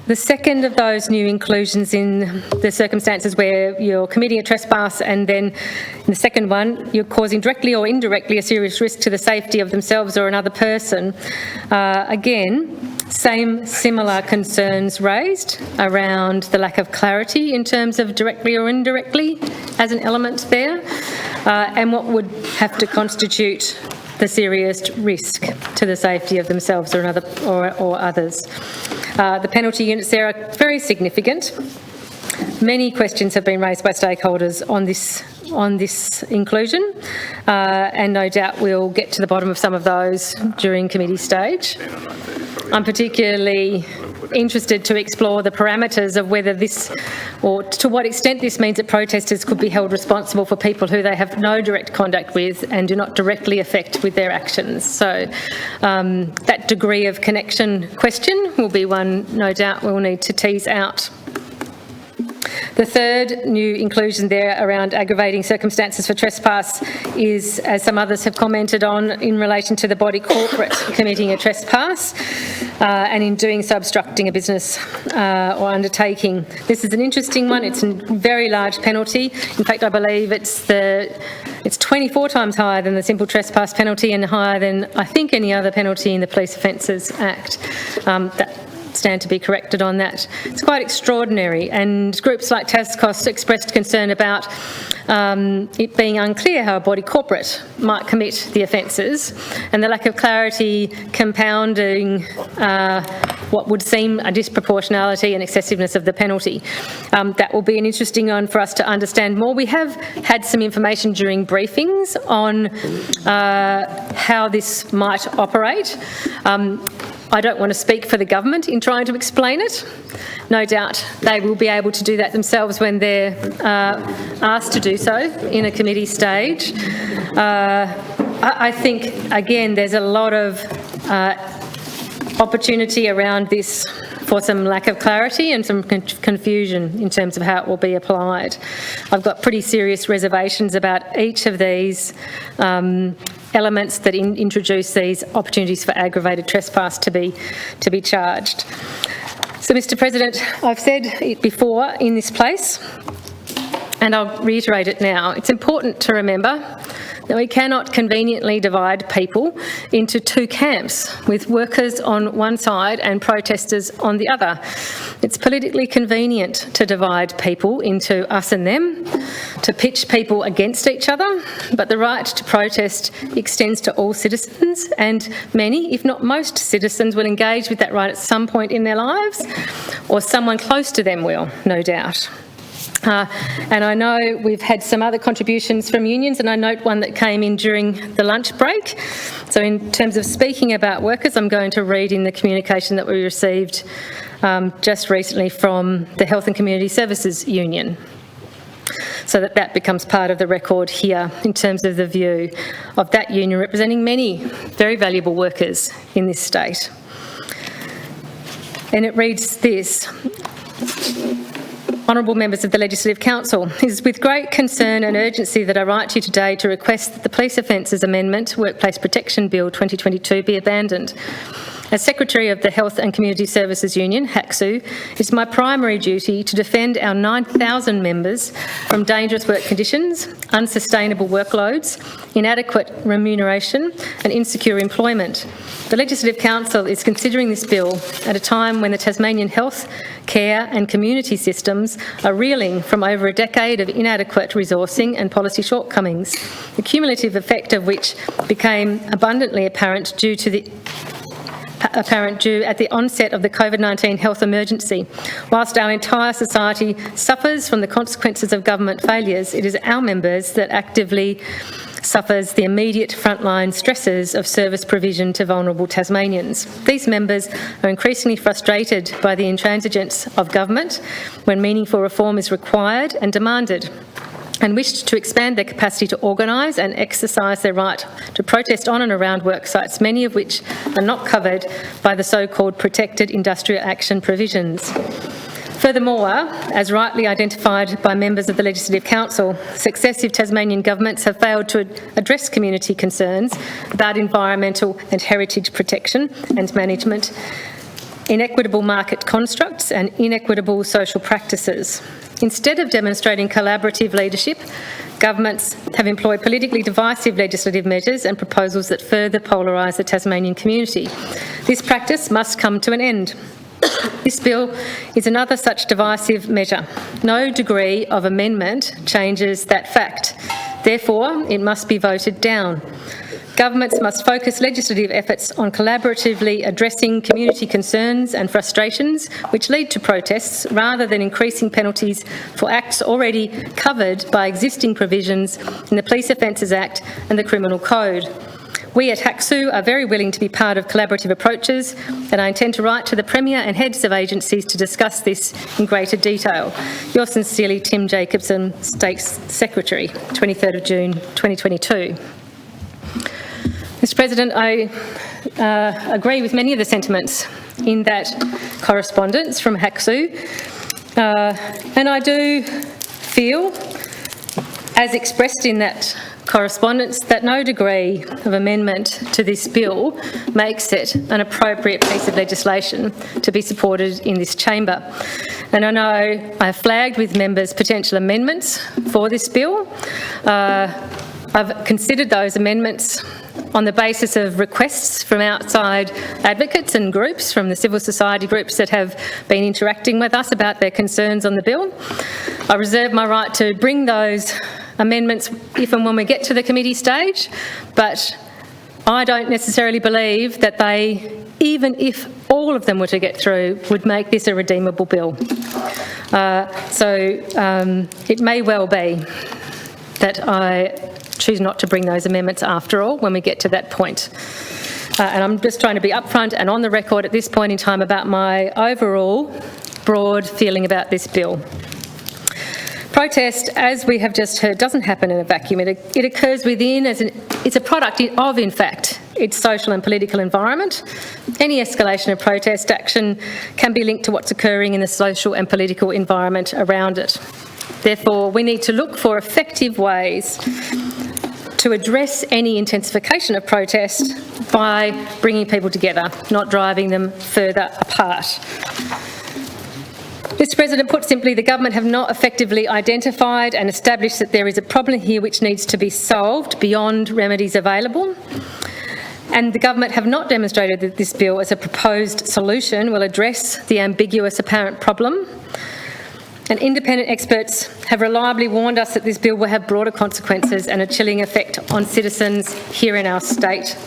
The second of those new inclusions in the circumstances where you're committing a trespass and then in the second one you're causing directly or indirectly a serious risk to the safety of themselves or another person, again, similar concerns raised around the lack of clarity in terms of directly or indirectly as an element there, and what would have to constitute the serious risk to the safety of themselves or another or others. The penalty units there are very significant. Many questions have been raised by stakeholders on this inclusion, and no doubt we'll get to the bottom of some of those during committee stage. I'm particularly interested to explore the parameters of whether this, or to what extent this means that protesters could be held responsible for people who they have no direct contact with and do not directly affect with their actions. So that degree of connection question will be one, no doubt, we'll need to tease out. The third new inclusion there around aggravating circumstances for trespass is, as some others have commented on, in relation to the body corporate committing a trespass and in doing so obstructing a business or undertaking. This is an interesting one. It's a very large penalty. In fact, I believe it's 24 times higher than the simple trespass penalty and higher than, I think, any other penalty in the Police Offences Act. That stand to be corrected on that. It's quite extraordinary, and groups like TASCOS expressed concern about it being unclear how a body corporate might commit the offences, and the lack of clarity compounding what would seem a disproportionality and excessiveness of the penalty. That will be an interesting one for us to understand more. We have had some information during briefings on how this might operate. I don't want to speak for the government in trying to explain it. No doubt they will be able to do that themselves when they're asked to do so in a committee stage. I think, again, there's a lot of opportunity around this for some lack of clarity and some confusion in terms of how it will be applied. I've got pretty serious reservations about each of these elements that introduce these opportunities for aggravated trespass to be charged. So, Mr. President, I've said it before in this place, and I'll reiterate it now. It's important to remember that we cannot conveniently divide people into two camps, with workers on one side and protesters on the other. It's politically convenient to divide people into us and them, to pitch people against each other, but the right to protest extends to all citizens, and many, if not most citizens, will engage with that right at some point in their lives, or someone close to them will, no doubt. And I know we've had some other contributions from unions, and I note one that came in during the lunch break. So in terms of speaking about workers, I'm going to read in the communication that we received just recently from the Health and Community Services Union, so that becomes part of the record here in terms of the view of that union representing many very valuable workers in this state. And it reads this: Honourable members of the Legislative Council, it is with great concern and urgency that I write to you today to request that the Police Offences Amendment Workplace Protection Bill 2022 be abandoned. As Secretary of the Health and Community Services Union, HACSU, it's my primary duty to defend our 9,000 members from dangerous work conditions, unsustainable workloads, inadequate remuneration and insecure employment. The Legislative Council is considering this bill at a time when the Tasmanian health, care and community systems are reeling from over a decade of inadequate resourcing and policy shortcomings, the cumulative effect of which became abundantly apparent at the onset of the COVID-19 health emergency. Whilst our entire society suffers from the consequences of government failures, it is our members that actively suffers the immediate frontline stresses of service provision to vulnerable Tasmanians. These members are increasingly frustrated by the intransigence of government when meaningful reform is required and demanded, and wished to expand their capacity to organise and exercise their right to protest on and around work sites, many of which are not covered by the so-called protected industrial action provisions. Furthermore, as rightly identified by members of the Legislative Council, successive Tasmanian governments have failed to address community concerns about environmental and heritage protection and management, inequitable market constructs and inequitable social practices. Instead of demonstrating collaborative leadership, governments have employed politically divisive legislative measures and proposals that further polarise the Tasmanian community. This practice must come to an end. This bill is another such divisive measure. No degree of amendment changes that fact. Therefore, it must be voted down. Governments must focus legislative efforts on collaboratively addressing community concerns and frustrations which lead to protests, rather than increasing penalties for acts already covered by existing provisions in the Police Offences Act and the Criminal Code. We at HACSU are very willing to be part of collaborative approaches, and I intend to write to the Premier and heads of agencies to discuss this in greater detail. Yours sincerely, Tim Jacobson, State Secretary, 23rd of June 2022. Mr. President, I agree with many of the sentiments in that correspondence from HACSU. And I do feel, as expressed in that correspondence, that no degree of amendment to this bill makes it an appropriate piece of legislation to be supported in this chamber. And I know I have flagged with members potential amendments for this bill. I've considered those amendments on the basis of requests from outside advocates and groups, from the civil society groups that have been interacting with us about their concerns on the bill. I reserve my right to bring those amendments if and when we get to the committee stage, but I don't necessarily believe that they, even if all of them were to get through, would make this a redeemable bill. It may well be that I choose not to bring those amendments after all when we get to that point. And I'm just trying to be upfront and on the record at this point in time about my overall broad feeling about this bill. Protest, as we have just heard, doesn't happen in a vacuum. It occurs within, it's a product of, in fact, its social and political environment. Any escalation of protest action can be linked to what's occurring in the social and political environment around it. Therefore, we need to look for effective ways to address any intensification of protest by bringing people together, not driving them further apart. Mr. President, put simply, the government have not effectively identified and established that there is a problem here which needs to be solved beyond remedies available. And the government have not demonstrated that this bill as a proposed solution will address the ambiguous apparent problem. And independent experts have reliably warned us that this bill will have broader consequences and a chilling effect on citizens here in our state.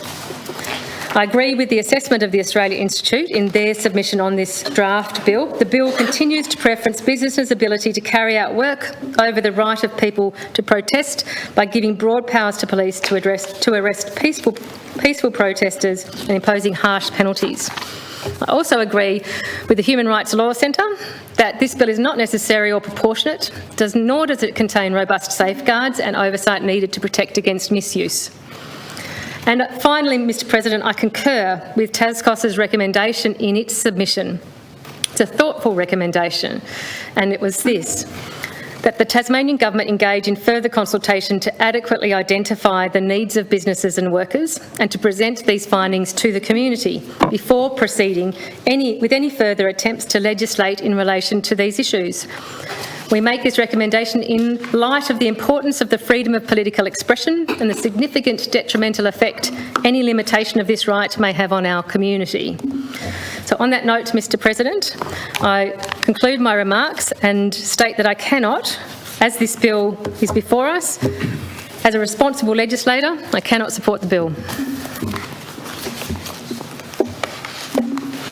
I agree with the assessment of the Australia Institute in their submission on this draft bill. The bill continues to preference businesses' ability to carry out work over the right of people to protest by giving broad powers to police to arrest peaceful protesters and imposing harsh penalties. I also agree with the Human Rights Law Centre that this bill is not necessary or proportionate, nor does it contain robust safeguards and oversight needed to protect against misuse. And finally, Mr. President, I concur with TASCOS's recommendation in its submission. It's a thoughtful recommendation, and it was this: that the Tasmanian Government engage in further consultation to adequately identify the needs of businesses and workers and to present these findings to the community before proceeding with any further attempts to legislate in relation to these issues. We make this recommendation in light of the importance of the freedom of political expression and the significant detrimental effect any limitation of this right may have on our community. So on that note, Mr. President, I conclude my remarks and state that I cannot, as this bill is before us, as a responsible legislator, I cannot support the bill.